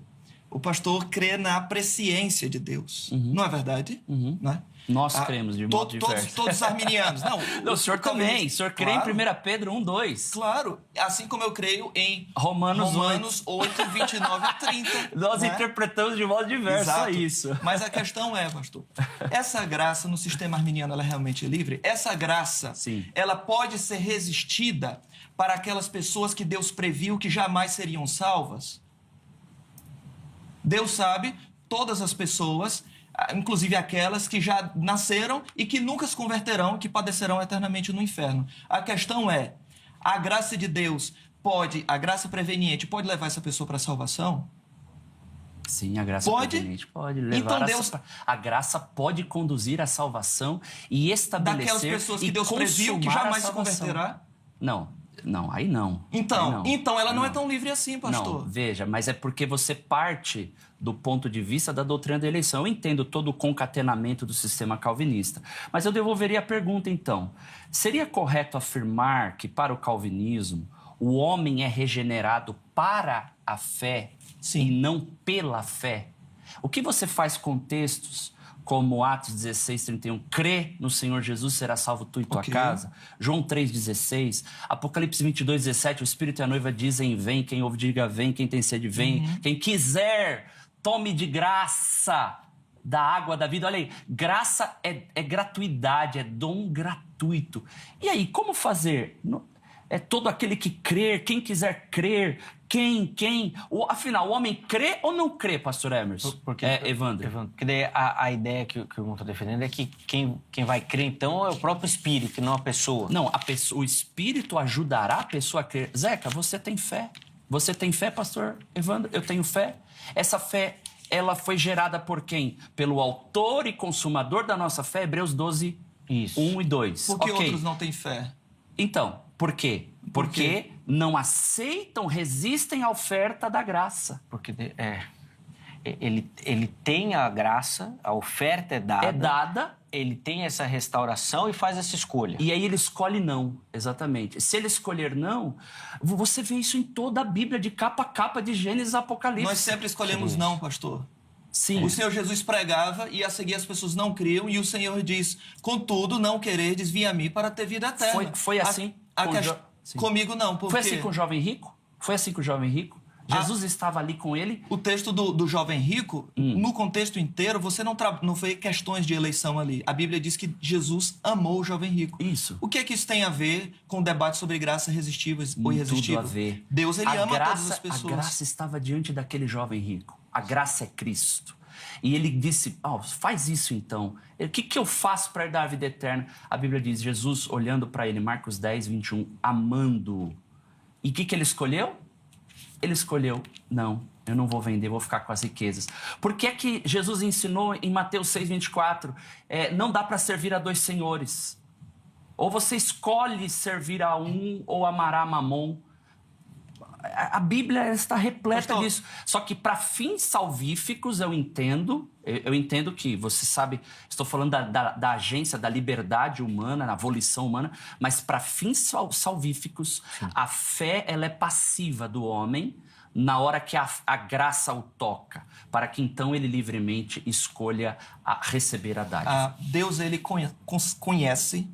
o pastor crê na presciência de Deus. Não é verdade? Não é? Nós cremos de modo diverso. Todos os arminianos. Não, o senhor também. O senhor crê em 1 Pedro 1, 2. Claro. Assim como eu creio em Romanos 8, 29 e 30. Nós interpretamos de modo diverso. Exato. Isso. Mas a questão é, pastor, essa graça no sistema arminiano ela é realmente livre? Essa graça, Sim. ela pode ser resistida para aquelas pessoas que Deus previu que jamais seriam salvas? Deus sabe todas as pessoas, inclusive aquelas que já nasceram e que nunca se converterão, que padecerão eternamente no inferno. A questão é, a graça de Deus a graça preveniente pode levar essa pessoa para a salvação? Sim, a graça Pode? pode levar Então Deus... a graça pode conduzir à salvação e estabelecer Daquelas pessoas que e Deus previu que jamais se salvação. converterá? Não, aí não. Então ela não é tão livre assim, pastor. Não, veja, mas é porque você parte do ponto de vista da doutrina da eleição. Eu entendo todo o concatenamento do sistema calvinista, mas eu devolveria a pergunta então. Seria correto afirmar que para o calvinismo o homem é regenerado para a fé e não pela fé? O que você faz com textos como Atos 16:31, crê no Senhor Jesus, será salvo tu e tua casa. João 3:16, Apocalipse 22:17, o Espírito e a noiva dizem vem, quem ouve diga vem, quem tem sede vem, quem quiser tome de graça da água da vida. Olha aí, graça é gratuidade, é dom gratuito. E aí, como fazer? É todo aquele que crer, quem quiser crer, afinal, o homem crê ou não crê, pastor Emerson? Evandro? Porque daí a ideia que eu estou defendendo é que quem vai crer, então, é o próprio Espírito, e não a pessoa. Não, o Espírito ajudará a pessoa a crer. Zeca, você tem fé? Você tem fé, pastor Evandro? Eu tenho fé. Essa fé, ela foi gerada por quem? Pelo autor e consumador da nossa fé, Hebreus 12, 1 e 2. Por que outros não têm fé? Então, por quê? Porque não aceitam, resistem à oferta da graça. Porque ele tem a graça, a oferta é dada. É dada. Ele tem essa restauração e faz essa escolha. E aí ele escolhe não, exatamente. Se ele escolher não, você vê isso em toda a Bíblia, de capa a capa, de Gênesis a Apocalipse. Nós sempre escolhemos não, pastor. Sim. O Senhor Jesus pregava e a seguir as pessoas não criam e o Senhor diz, contudo, não queredes vir a mim para ter vida eterna. Foi assim? Comigo não, porque... Foi assim com o jovem rico? Foi assim com o jovem rico? Jesus estava ali com ele? O texto do jovem rico, no contexto inteiro, você não foi questões de eleição ali. A Bíblia diz que Jesus amou o jovem rico. Isso. O que é que isso tem a ver com o debate sobre graça irresistível ou irresistível? Tudo a ver. Deus, ele ama todas as pessoas. A graça estava diante daquele jovem rico. A graça é Cristo. E ele disse, faz isso então. O que eu faço para herdar a vida eterna? A Bíblia diz, Jesus olhando para ele, Marcos 10:21, amando-o. E o que ele escolheu? Ele escolheu, não, eu não vou vender, vou ficar com as riquezas. Por que é que Jesus ensinou em Mateus 6:24, não dá para servir a dois senhores? Ou você escolhe servir a um ou amará Mamon. A Bíblia está repleta disso. Só que para fins salvíficos eu entendo que, você sabe, estou falando da agência, da liberdade humana, da volição humana, mas para fins salvíficos, a fé ela é passiva do homem na hora que a graça o toca, para que então ele livremente escolha receber a dádiva. Deus, ele conhece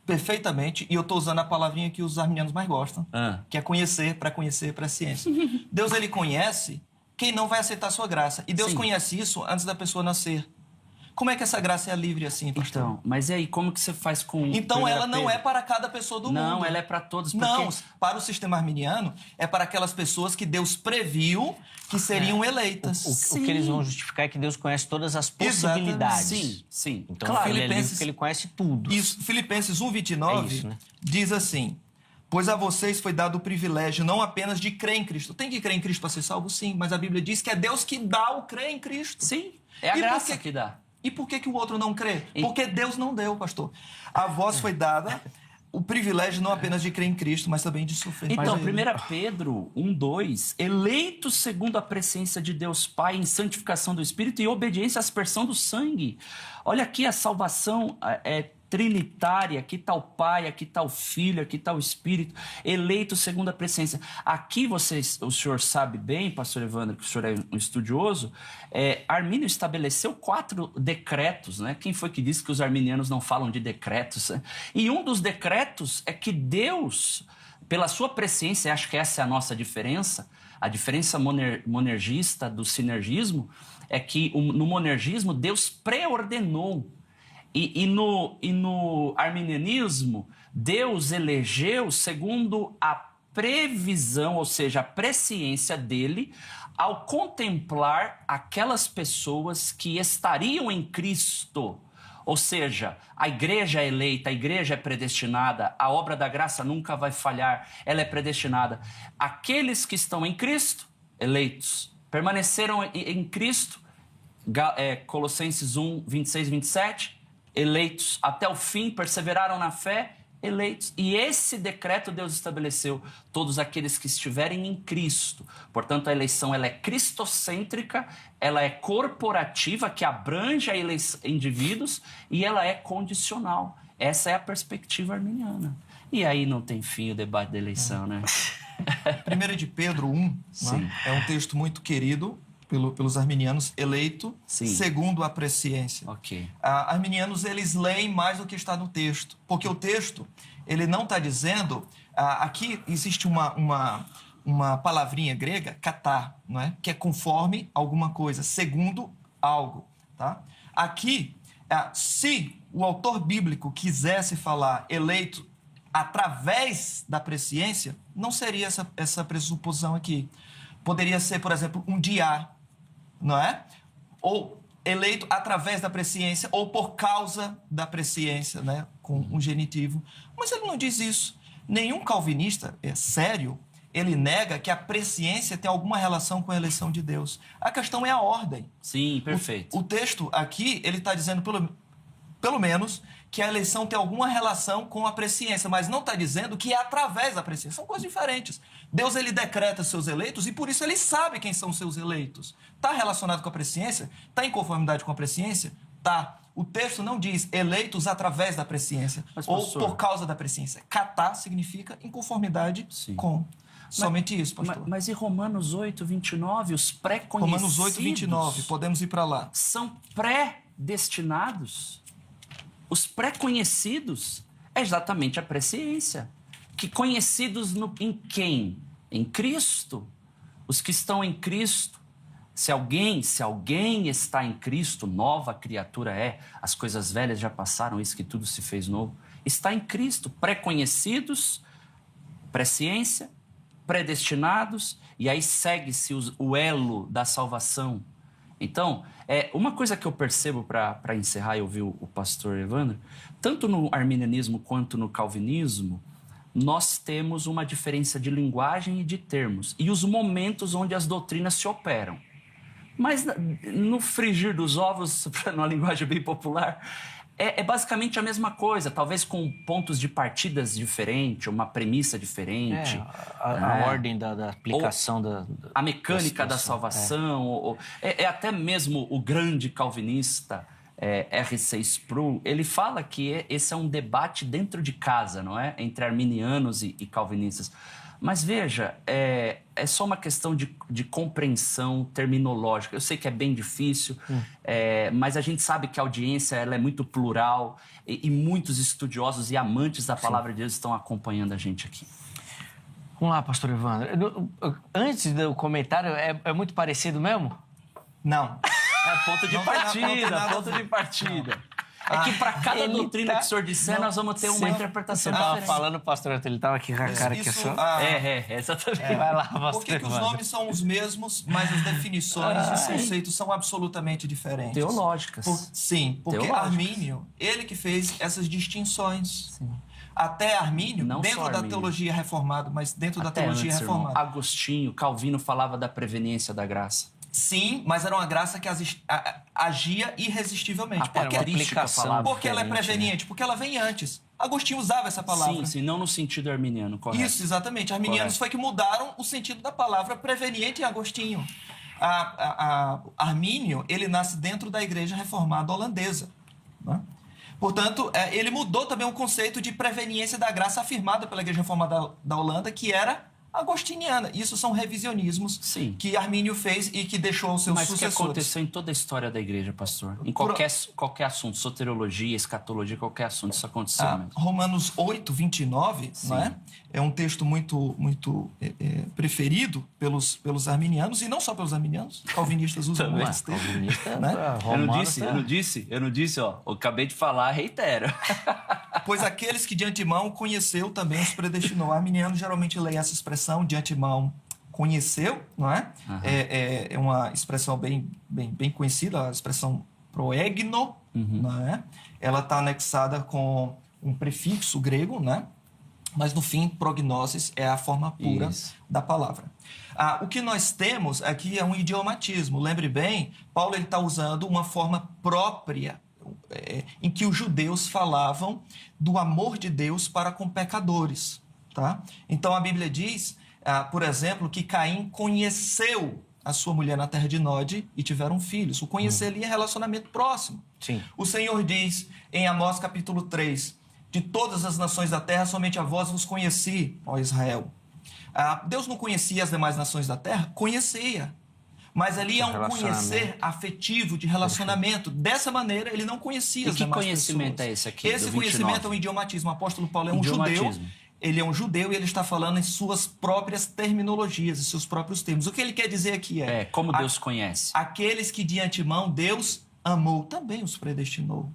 perfeitamente, e eu estou usando a palavrinha que os arminianos mais gostam, que é conhecer para ciência. Deus, ele conhece quem não vai aceitar a sua graça. E Deus conhece isso antes da pessoa nascer. Como é que essa graça é livre assim, pastor? Então, mas e aí, como que você faz com... Então ela não é para cada pessoa do mundo. Não, ela é para todos. Porque... Não, para o sistema arminiano, é para aquelas pessoas que Deus previu que seriam eleitas. O que eles vão justificar é que Deus conhece todas as possibilidades. Sim. Então, claro, ele é livre porque ele conhece tudo. Isso, Filipenses 1:29 diz assim, pois a vocês foi dado o privilégio não apenas de crer em Cristo. Tem que crer em Cristo para ser salvo? Sim, mas a Bíblia diz que é Deus que dá o crer em Cristo. Sim, é a graça que dá. E por que o outro não crê? Porque Deus não deu, pastor. A vós foi dada o privilégio não apenas de crer em Cristo, mas também de sofrer. Então, 1 Pedro 1:2, eleitos segundo a presciência de Deus Pai em santificação do Espírito e obediência à aspersão do sangue. Olha aqui, a salvação é trinitária, aqui está o Pai, aqui está o Filho, aqui está o Espírito, eleito segundo a presciência. Aqui o senhor sabe bem, pastor Evandro, que o senhor é um estudioso, Armínio estabeleceu 4 decretos, né? Quem foi que disse que os arminianos não falam de decretos? Né? E um dos decretos é que Deus, pela sua presciência, acho que essa é a nossa diferença, a diferença monergista do sinergismo, é que no monergismo Deus preordenou. E no arminianismo, Deus elegeu segundo a previsão, ou seja, a presciência dele, ao contemplar aquelas pessoas que estariam em Cristo. Ou seja, a igreja é eleita, a igreja é predestinada, a obra da graça nunca vai falhar, ela é predestinada. Aqueles que estão em Cristo, eleitos. permaneceram em Cristo, Colossenses 1, 26 e 27, eleitos até o fim, perseveraram na fé, eleitos. E esse decreto Deus estabeleceu: todos aqueles que estiverem em Cristo. Portanto, a eleição ela é cristocêntrica, ela é corporativa, que abrange indivíduos, e ela é condicional. Essa é a perspectiva arminiana. E aí não tem fim o debate da eleição, né? 1 de Pedro 1, né? É um texto muito querido pelos arminianos, eleito segundo a presciência. Okay. Arminianos, eles leem mais do que está no texto, porque o texto, ele não está dizendo... aqui existe uma palavrinha grega, katá, não é? Que é conforme alguma coisa, segundo algo. Tá? Aqui, se o autor bíblico quisesse falar eleito através da presciência, não seria essa pressuposição aqui. Poderia ser, por exemplo, um diá, não é? Ou eleito através da presciência, ou por causa da presciência, né? Com um genitivo. Mas ele não diz isso. Nenhum calvinista sério, ele nega que a presciência tem alguma relação com a eleição de Deus. A questão é a ordem. Sim, perfeito. O texto aqui, ele está dizendo, pelo menos, que a eleição tem alguma relação com a presciência, mas não está dizendo que é através da presciência. São coisas diferentes. Deus, ele decreta seus eleitos e, por isso, ele sabe quem são seus eleitos. Está relacionado com a presciência? Está em conformidade com a presciência? Está. O texto não diz eleitos através da presciência ou por causa da presciência. Katá significa em conformidade com. Somente isso, pastor. Mas e Romanos 8, 29, os pré-conhecidos... Romanos 8, 29, podemos ir para lá. São predestinados. Os pré-conhecidos é exatamente a presciência. Que conhecidos em quem? Em Cristo. Os que estão em Cristo. Se alguém está em Cristo, nova criatura é. As coisas velhas já passaram, isso que tudo se fez novo. Está em Cristo. Pré-conhecidos, presciência, predestinados, e aí segue-se o elo da salvação. Então, uma coisa que eu percebo para encerrar e ouvir o pastor Evandro, tanto no arminianismo quanto no calvinismo, nós temos uma diferença de linguagem e de termos, e os momentos onde as doutrinas se operam. Mas no frigir dos ovos, numa linguagem bem popular, é basicamente a mesma coisa, talvez com pontos de partidas diferentes, uma premissa diferente. A ordem da aplicação a mecânica da salvação. Até mesmo o grande calvinista R.C. Sproul, ele fala que esse é um debate dentro de casa, não é? Entre arminianos e calvinistas. Mas veja, é só uma questão de compreensão terminológica. Eu sei que é bem difícil, mas a gente sabe que a audiência ela é muito plural e muitos estudiosos e amantes da palavra de Deus estão acompanhando a gente aqui. Vamos lá, pastor Evandro. Antes do comentário, é muito parecido mesmo? Não. É ponto de partida. É que para cada doutrina que o senhor disser, nós vamos ter uma interpretação diferente. Você estava falando, pastor, ele estava aqui com a cara que é só... Exatamente. Vai lá, pastor. Por que os nomes são os mesmos, mas as definições e os conceitos são absolutamente diferentes? Teológicas. Porque Armínio, ele que fez essas distinções. Sim. Até Armínio, dentro da teologia reformada, mas dentro da teologia reformada. Agostinho, Calvino falava da preveniência da graça. Sim, mas era uma graça que agia irresistivelmente. Porque ela é preveniente, porque ela vem antes. Agostinho usava essa palavra. Sim, não no sentido arminiano, correto. Isso, exatamente. Arminianos foi que mudaram o sentido da palavra preveniente em Agostinho. Armínio, ele nasce dentro da igreja reformada holandesa. Né? Portanto, ele mudou também o conceito de preveniência da graça afirmada pela igreja reformada da Holanda, que era agostiniana. Isso são revisionismos que Armínio fez e que deixou os seus sucessores. Mas o que aconteceu em toda a história da igreja, pastor? Em qualquer assunto, soteriologia, escatologia, qualquer assunto, isso aconteceu mesmo. Romanos 8, 29, não é? É um texto muito preferido pelos arminianos, e não só pelos arminianos, calvinistas usam mais texto. Né? Eu não disse, ó, eu acabei de falar, reitero. Pois aqueles que de antemão conheceu também os predestinou. Arminiano geralmente lê essa expressão, de antemão conheceu, não é? Uhum. É uma expressão bem conhecida, a expressão proegno, não é? Ela está anexada com um prefixo grego, né? mas no fim, prognoses é a forma pura Isso. da palavra. O que nós temos aqui é um idiomatismo. Lembre bem, Paulo está usando uma forma própria em que os judeus falavam do amor de Deus para com pecadores. Tá? Então a Bíblia diz, por exemplo, que Caim conheceu a sua mulher na terra de Nod e tiveram filhos. O conhecer ali é relacionamento próximo. Sim. O Senhor diz em Amós capítulo 3, de todas as nações da terra, somente a vós vos conheci, ó Israel. Deus não conhecia as demais nações da terra? Conhecia. Mas ali é um conhecer afetivo, de relacionamento. Dessa maneira, ele não conhecia as demais pessoas. E que conhecimento é esse aqui? Esse conhecimento é um idiomatismo. O apóstolo Paulo é um judeu. Ele é um judeu e ele está falando em suas próprias terminologias, em seus próprios termos. O que ele quer dizer aqui como Deus conhece. Aqueles que de antemão Deus amou, também os predestinou.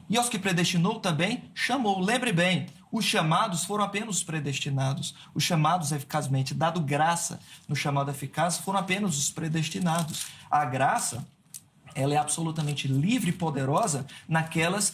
E aos que predestinou também chamou. Lembre bem, os chamados foram apenas os predestinados. Os chamados eficazmente, dado graça no chamado eficaz, foram apenas os predestinados. A graça, ela é absolutamente livre e poderosa naquelas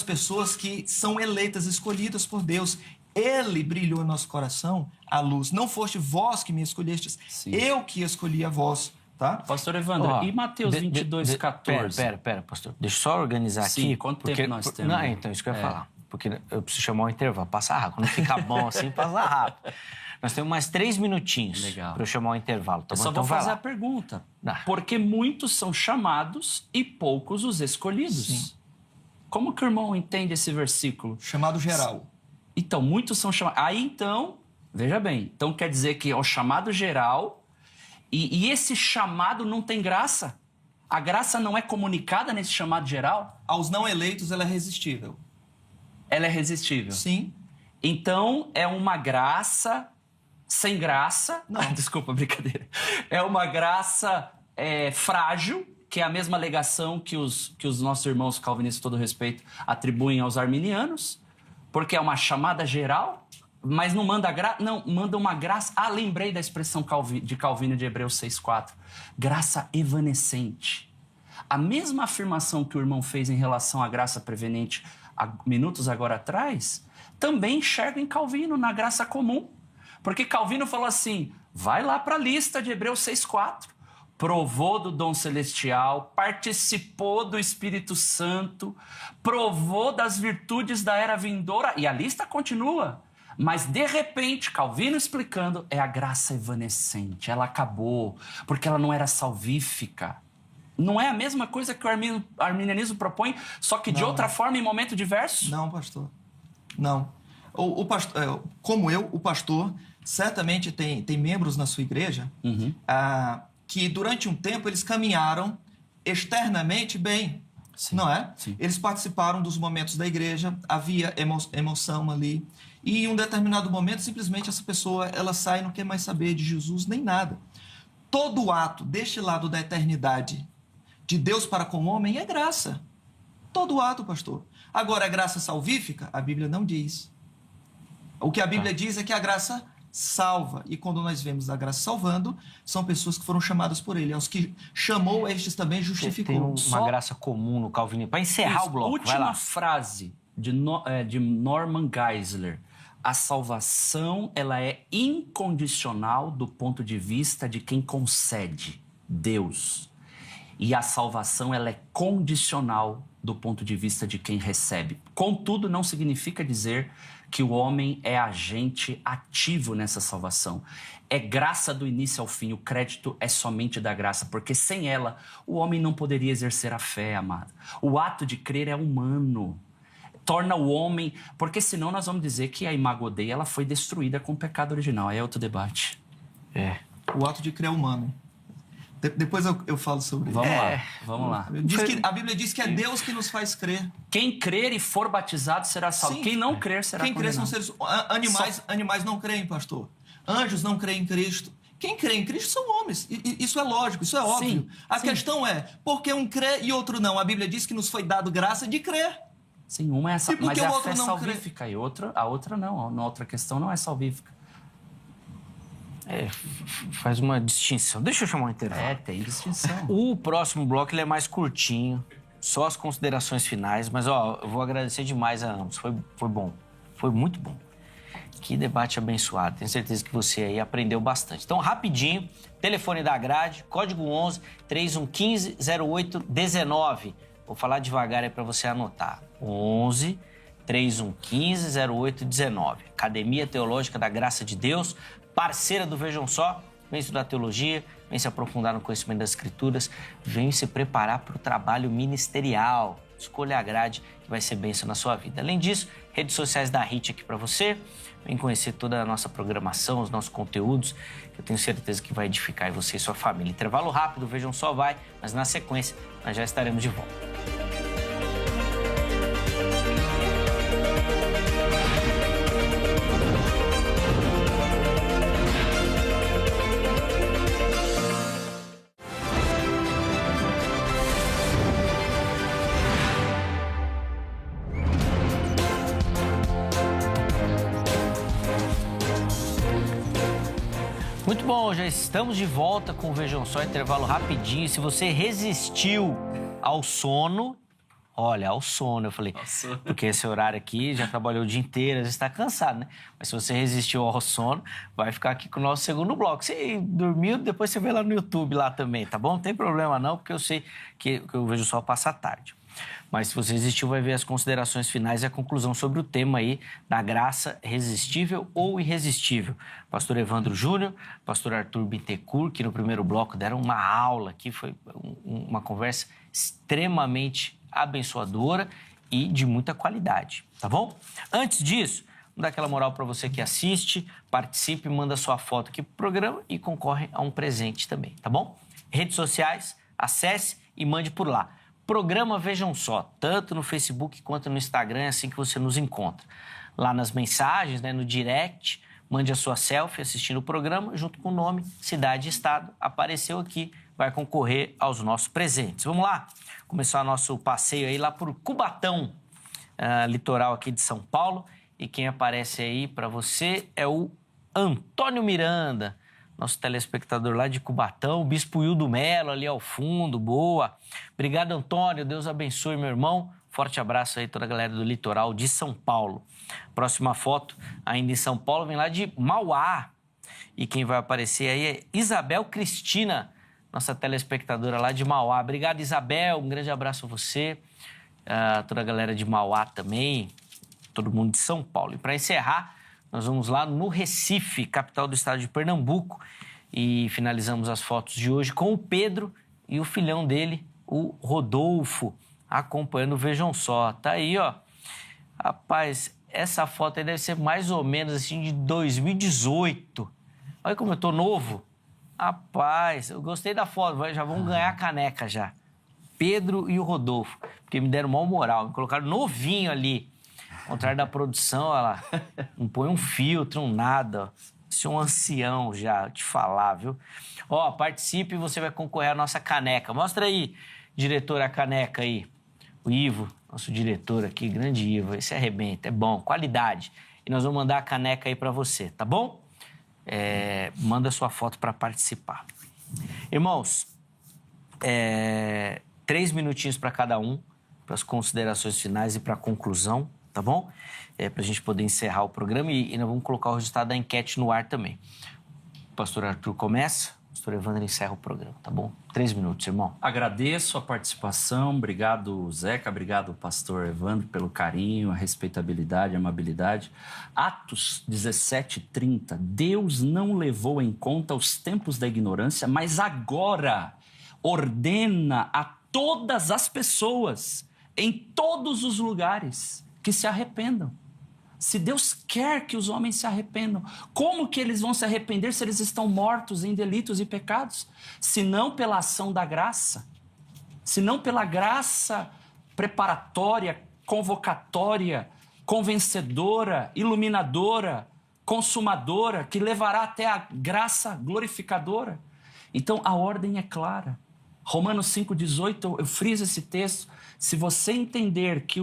pessoas que são eleitas, escolhidas por Deus. Ele brilhou em nosso coração a luz. Não foste vós que me escolhestes, Sim. eu que escolhi a vós. Tá? Pastor Evandro, e Mateus 22, 14? Pera, pastor. Deixa eu só organizar aqui. Quanto tempo nós temos? Não, então, isso que eu ia falar. Porque eu preciso chamar um intervalo. Passa rápido. Quando fica bom assim, passa rápido. Nós temos mais 3 minutinhos para eu chamar um intervalo. Tá eu bom? só Então vou fazer a pergunta. Porque muitos são chamados e poucos os escolhidos. Sim. Como que o irmão entende esse versículo? Chamado geral. Então, muitos são chamados. Aí, então, veja bem. Então, quer dizer que é o chamado geral... E esse chamado não tem graça? A graça não é comunicada nesse chamado geral? Aos não eleitos, ela é resistível. Ela é resistível? Sim. Então, é uma graça sem graça... Não. Desculpa, brincadeira. É uma graça frágil, que é a mesma alegação que os nossos irmãos calvinistas, com todo respeito, atribuem aos arminianos, porque é uma chamada geral... Mas não manda graça? Não, manda uma graça... lembrei da expressão de Calvino de Hebreus 6,4. Graça evanescente. A mesma afirmação que o irmão fez em relação à graça preveniente há minutos agora atrás, também enxerga em Calvino, na graça comum. Porque Calvino falou assim, vai lá para a lista de Hebreus 6,4. Provou do dom celestial, participou do Espírito Santo, provou das virtudes da era vindoura, e a lista continua. Mas, de repente, Calvino explicando, é a graça evanescente. Ela acabou, porque ela não era salvífica. Não é a mesma coisa que o arminianismo propõe, só que de outra forma, em momento diverso? Não, pastor. Não. O pastor, como eu, o pastor, certamente tem membros na sua igreja que, durante um tempo, eles caminharam externamente bem. Sim, não é? Sim. Eles participaram dos momentos da igreja, havia emoção ali. E em um determinado momento, simplesmente essa pessoa ela sai e não quer mais saber de Jesus nem nada. Todo ato deste lado da eternidade de Deus para com o homem é graça. Todo ato, pastor. Agora, é graça salvífica? A Bíblia não diz. O que a Bíblia diz é que a graça salva. E quando nós vemos a graça salvando, são pessoas que foram chamadas por ele. Aos que chamou, estes também justificou. Tem uma graça comum no calvinismo. Para encerrar o bloco, vai lá. Última frase de Norman Geisler. A salvação, ela é incondicional do ponto de vista de quem concede, Deus. E a salvação, ela é condicional do ponto de vista de quem recebe. Contudo, não significa dizer que o homem é agente ativo nessa salvação. É graça do início ao fim, o crédito é somente da graça, porque sem ela, o homem não poderia exercer a fé, amado. O ato de crer é humano. Torna o homem... Porque senão nós vamos dizer que a Imago Dei ela foi destruída com o pecado original. Aí é outro debate. O ato de crer é humano. Depois eu falo sobre isso. Vamos lá. A Bíblia diz que é Deus que nos faz crer. Quem crer e for batizado será salvo. Sim. Quem não crer será condenado. Quem crer são seres... Animais não creem, pastor. Anjos não creem em Cristo. Quem crê em Cristo são homens. Isso é lógico, isso é óbvio. A questão é, por que um crê e outro não? A Bíblia diz que nos foi dado graça de crer. Sim, uma é mas é a fé salvífica crê? E a outra não. A outra questão não é salvífica. Faz uma distinção. Deixa eu chamar um intervalo. Tem distinção. O próximo bloco ele é mais curtinho, só as considerações finais, mas eu vou agradecer demais a ambos. Foi bom. Foi muito bom. Que debate abençoado. Tenho certeza que você aí aprendeu bastante. Então, rapidinho, telefone da grade, código 11 3115 0819. Vou falar devagar aí para você anotar. 11 3115 0819. Academia Teológica da Graça de Deus, parceira do Vejam Só. Vem estudar teologia, vem se aprofundar no conhecimento das Escrituras, vem se preparar para o trabalho ministerial. Escolha a grade que vai ser bênção na sua vida. Além disso, redes sociais da HIT aqui para você. Vem conhecer toda a nossa programação, os nossos conteúdos, que eu tenho certeza que vai edificar você e sua família. Intervalo rápido, Vejam Só vai, mas na sequência nós já estaremos de volta. Muito bom, já estamos de volta com o Vejam Só, intervalo rapidinho. Se você resistiu ao sono, olha, ao sono, eu falei, porque esse horário aqui já trabalhou o dia inteiro, às vezes está cansado, né? Mas se você resistiu ao sono, vai ficar aqui com o nosso segundo bloco. Se dormiu, depois você vê lá no YouTube lá também, tá bom? Não tem problema não, porque eu sei que o Vejam Só passa tarde. Mas se você resistiu, vai ver as considerações finais e a conclusão sobre o tema aí da graça resistível ou irresistível. Pastor Evandro Júnior, pastor Arthur Bittencourt, que no primeiro bloco deram uma aula aqui, foi uma conversa extremamente abençoadora e de muita qualidade, tá bom? Antes disso, vou dar aquela moral para você que assiste, participe, manda sua foto aqui pro programa e concorre a um presente também, tá bom? Redes sociais, acesse e mande por lá. Programa Vejam Só, tanto no Facebook quanto no Instagram, é assim que você nos encontra. Lá nas mensagens, né, no direct, mande a sua selfie assistindo o programa, junto com o nome, cidade e estado. Apareceu aqui, vai concorrer aos nossos presentes. Vamos lá, começar o nosso passeio aí lá por Cubatão, litoral aqui de São Paulo. E quem aparece aí para você é o Antônio Miranda, nosso telespectador lá de Cubatão, o Bispo Hildo Melo ali ao fundo, boa. Obrigado, Antônio, Deus abençoe, meu irmão. Forte abraço aí toda a galera do litoral de São Paulo. Próxima foto, ainda em São Paulo, vem lá de Mauá. E quem vai aparecer aí é Isabel Cristina, nossa telespectadora lá de Mauá. Obrigado, Isabel, um grande abraço a você. Toda a galera de Mauá também, todo mundo de São Paulo. E para encerrar, nós vamos lá no Recife, capital do estado de Pernambuco, e finalizamos as fotos de hoje com o Pedro e o filhão dele, o Rodolfo, acompanhando o Vejam Só. Tá aí, ó. Rapaz, essa foto aí deve ser mais ou menos assim de 2018. Olha como eu tô novo. Rapaz, eu gostei da foto, já vamos ganhar a caneca já. Pedro e o Rodolfo, porque me deram maior moral, me colocaram novinho ali. Ao contrário da produção, olha lá, não põe um filtro, um nada, ó. Isso é um ancião já, te falar, viu? Ó, participe e você vai concorrer à nossa caneca. Mostra aí, diretor, a caneca aí. O Ivo, nosso diretor aqui, grande Ivo, esse arrebenta, é bom, qualidade. E nós vamos mandar a caneca aí pra você, tá bom? Manda sua foto para participar. Irmãos, 3 minutinhos para cada um, para as considerações finais e para a conclusão. Tá bom? Para a gente poder encerrar o programa e nós vamos colocar o resultado da enquete no ar também. O pastor Arthur começa, o pastor Evandro encerra o programa, tá bom? 3 minutos, irmão. Agradeço a participação, obrigado, Zeca, obrigado, pastor Evandro, pelo carinho, a respeitabilidade, a amabilidade. Atos 17:30, Deus não levou em conta os tempos da ignorância, mas agora ordena a todas as pessoas, em todos os lugares, que se arrependam. Se Deus quer que os homens se arrependam, como que eles vão se arrepender se eles estão mortos em delitos e pecados? Se não pela ação da graça, se não pela graça preparatória, convocatória, convencedora, iluminadora, consumadora, que levará até a graça glorificadora. Então a ordem é clara. Romanos 5,18, eu friso esse texto. Se você entender que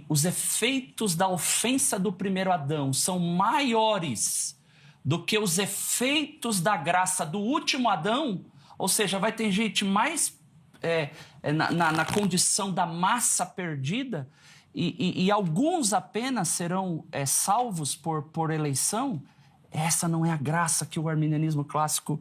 os efeitos da ofensa do primeiro Adão são maiores do que os efeitos da graça do último Adão, ou seja, vai ter gente mais na condição da massa perdida, e alguns apenas serão salvos por eleição, essa não é a graça que o arminianismo clássico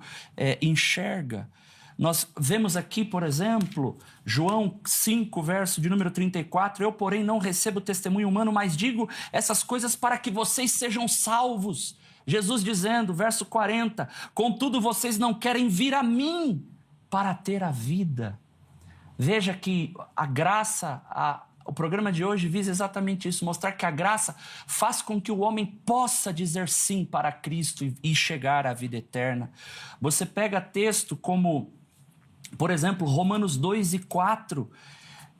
enxerga. Nós vemos aqui, por exemplo, João 5, verso de número 34, eu, porém, não recebo testemunho humano, mas digo essas coisas para que vocês sejam salvos. Jesus dizendo, verso 40, contudo vocês não querem vir a mim para ter a vida. Veja que a graça, o programa de hoje visa exatamente isso, mostrar que a graça faz com que o homem possa dizer sim para Cristo e chegar à vida eterna. Você pega texto como, por exemplo, Romanos 2 e 4.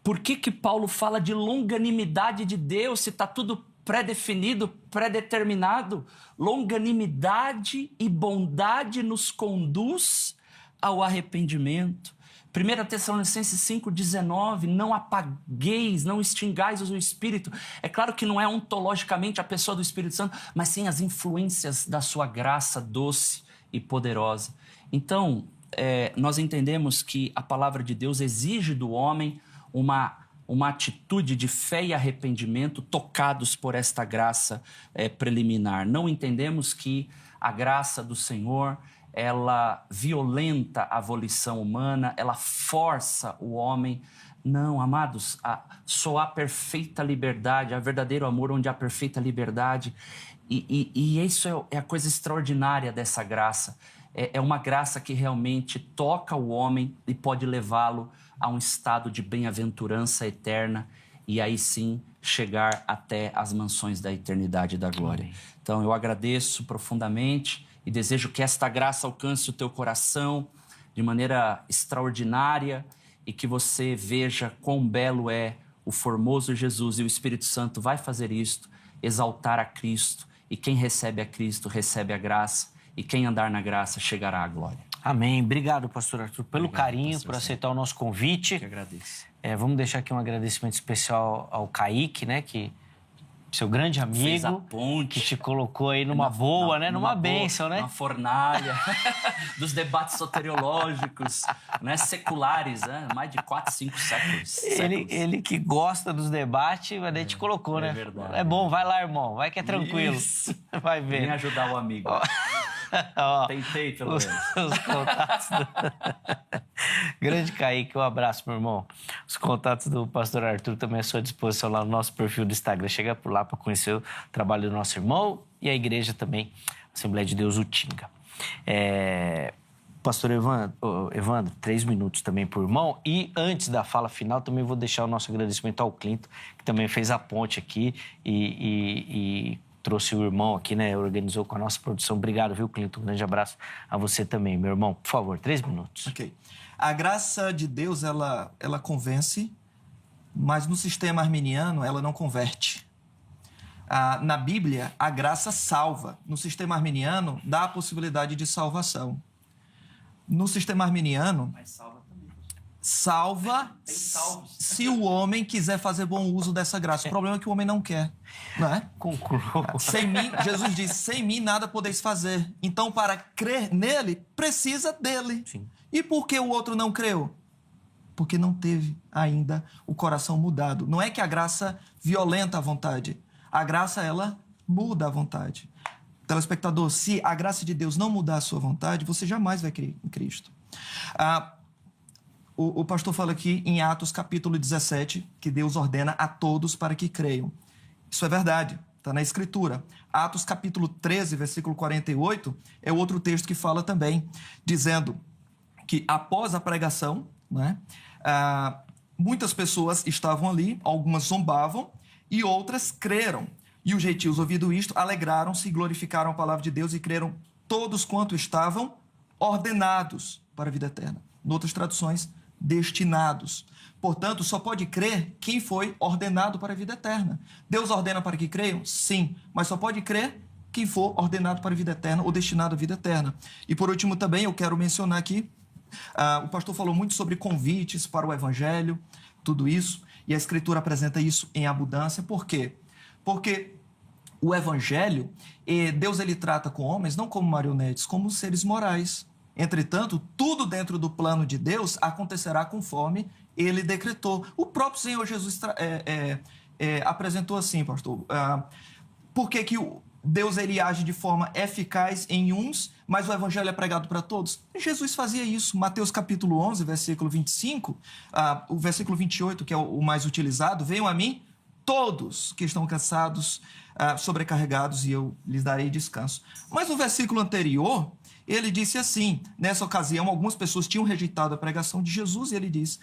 Por que Paulo fala de longanimidade de Deus se está tudo pré-definido, pré-determinado? Longanimidade e bondade nos conduz ao arrependimento. 1 Tessalonicenses 5,19, não apagueis, não extingais o Espírito. É claro que não é ontologicamente a pessoa do Espírito Santo, mas sim as influências da sua graça doce e poderosa. Então, nós entendemos que a palavra de Deus exige do homem uma atitude de fé e arrependimento tocados por esta graça preliminar. Não entendemos que a graça do Senhor ela violenta a volição humana, ela força o homem. Não, amados, só há perfeita liberdade, há verdadeiro amor onde há perfeita liberdade. E isso é a coisa extraordinária dessa graça. É uma graça que realmente toca o homem e pode levá-lo a um estado de bem-aventurança eterna e aí sim chegar até as mansões da eternidade e da glória. Amém. Então eu agradeço profundamente e desejo que esta graça alcance o teu coração de maneira extraordinária e que você veja quão belo é o formoso Jesus, e o Espírito Santo vai fazer isto, exaltar a Cristo, e quem recebe a Cristo recebe a graça, e quem andar na graça chegará à glória. Amém. Obrigado, pastor Arthur, pelo carinho, por aceitar o nosso convite. Eu que agradeço. Vamos deixar aqui um agradecimento especial ao Kaique, né, que seu grande amigo, fez a ponte, que te colocou aí numa boa, né? Numa bênção, né? Uma fornalha dos debates soteriológicos, né? Seculares, né? Mais de 4, 5 séculos. Ele que gosta dos debates, mas daí te colocou, né? É verdade. É bom, vai lá, irmão, vai que é tranquilo. Isso. Vai ver. Vem ajudar o amigo. Tentei, pelo menos. Os contatos Grande Kaique, um abraço, meu irmão. Os contatos do pastor Arthur também à sua disposição lá no nosso perfil do Instagram. Chega por lá para conhecer o trabalho do nosso irmão e a igreja também, Assembleia de Deus Utinga. Pastor Evandro, 3 minutos também por irmão. E antes da fala final, também vou deixar o nosso agradecimento ao Clinton, que também fez a ponte aqui e trouxe o irmão aqui, né? Organizou com a nossa produção. Obrigado, viu, Clinton? Um grande abraço a você também, meu irmão. Por favor, 3 minutos. Ok. A graça de Deus, ela convence, mas no sistema arminiano, ela não converte. Na Bíblia, a graça salva. No sistema arminiano, dá a possibilidade de salvação. No sistema arminiano, Mas salva também. Salva se o homem quiser fazer bom uso dessa graça. O problema é que o homem não quer, não é? Concordo. Sem mim, Jesus disse, sem mim nada podeis fazer. Então, para crer nele, precisa dele. Sim. E por que o outro não creu? Porque não teve ainda o coração mudado. Não é que a graça violenta a vontade. A graça, ela muda a vontade. Telespectador, se a graça de Deus não mudar a sua vontade, você jamais vai crer em Cristo. O pastor fala aqui em Atos capítulo 17, que Deus ordena a todos para que creiam. Isso é verdade, está na Escritura. Atos capítulo 13, versículo 48, é outro texto que fala também, dizendo que após a pregação, né, muitas pessoas estavam ali, algumas zombavam e outras creram. E os gentios, ouvindo isto, alegraram-se e glorificaram a palavra de Deus e creram todos quanto estavam ordenados para a vida eterna. Em outras traduções, destinados. Portanto, só pode crer quem foi ordenado para a vida eterna. Deus ordena para que creiam? Sim, mas só pode crer quem for ordenado para a vida eterna ou destinado à vida eterna. E por último também eu quero mencionar aqui, o pastor falou muito sobre convites para o evangelho, tudo isso, e a Escritura apresenta isso em abundância. Por quê? Porque o evangelho, Deus ele trata com homens não como marionetes, como seres morais. Entretanto, tudo dentro do plano de Deus acontecerá conforme ele decretou. O próprio Senhor Jesus apresentou assim, pastor, por que Deus ele age de forma eficaz em uns, mas o evangelho é pregado para todos? Jesus fazia isso. Mateus capítulo 11, versículo 25, o versículo 28, que é o mais utilizado, venham a mim todos que estão cansados, sobrecarregados, e eu lhes darei descanso. Mas no versículo anterior, ele disse assim, nessa ocasião, algumas pessoas tinham rejeitado a pregação de Jesus, e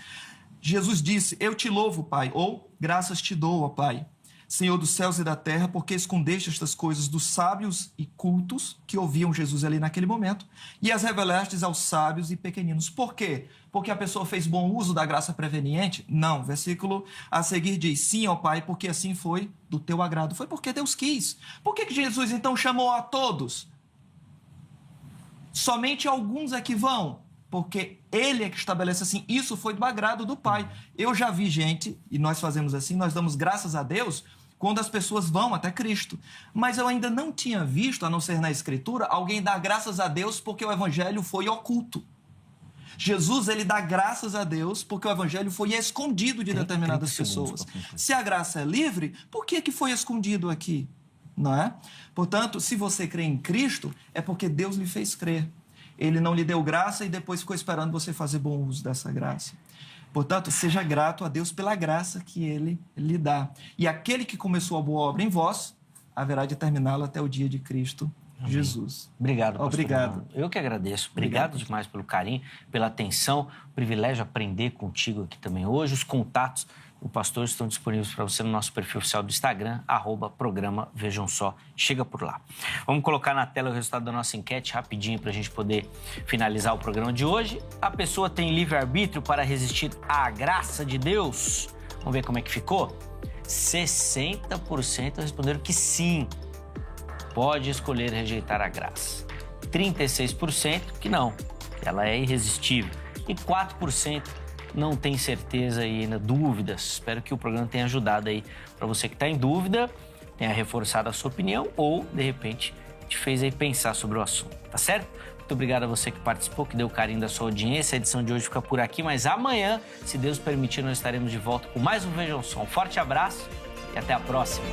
Jesus disse, eu te louvo, Pai, ou graças te dou, ó Pai, Senhor dos céus e da terra, porque escondeste estas coisas dos sábios e cultos que ouviam Jesus ali naquele momento e as revelastes aos sábios e pequeninos. Por quê? Porque a pessoa fez bom uso da graça preveniente? Não. Versículo a seguir diz, sim, ó Pai, porque assim foi do teu agrado. Foi porque Deus quis. Por que Jesus então chamou a todos? Somente alguns é que vão. Porque ele é que estabelece assim, isso foi do agrado do Pai. Eu já vi gente, e nós fazemos assim, nós damos graças a Deus quando as pessoas vão até Cristo. Mas eu ainda não tinha visto, a não ser na Escritura, alguém dar graças a Deus porque o Evangelho foi oculto. Jesus, ele dá graças a Deus porque o Evangelho foi escondido de determinadas pessoas. Se a graça é livre, por que foi escondido aqui? Não é? Portanto, se você crê em Cristo, é porque Deus lhe fez crer. Ele não lhe deu graça e depois ficou esperando você fazer bom uso dessa graça. Portanto, seja grato a Deus pela graça que Ele lhe dá. E aquele que começou a boa obra em vós, haverá de terminá-la até o dia de Cristo Jesus. Obrigado, pastor. Obrigado. Eu que agradeço. Obrigado demais pelo carinho, pela atenção. Privilégio aprender contigo aqui também hoje. Os contatos do pastor estão disponíveis para você no nosso perfil oficial do Instagram, @programa Vejam Só. Chega por lá. Vamos colocar na tela o resultado da nossa enquete rapidinho para a gente poder finalizar o programa de hoje. A pessoa tem livre-arbítrio para resistir à graça de Deus? Vamos ver como é que ficou? 60% responderam que sim, pode escolher rejeitar a graça. 36% que não, que ela é irresistível. E 4% não tem certeza e ainda dúvidas. Espero que o programa tenha ajudado aí para você que está em dúvida, tenha reforçado a sua opinião ou, de repente, te fez aí pensar sobre o assunto, tá certo? Muito obrigado a você que participou, que deu o carinho da sua audiência. A edição de hoje fica por aqui, mas amanhã, se Deus permitir, nós estaremos de volta com mais um Vejam Só. Um forte abraço e até a próxima.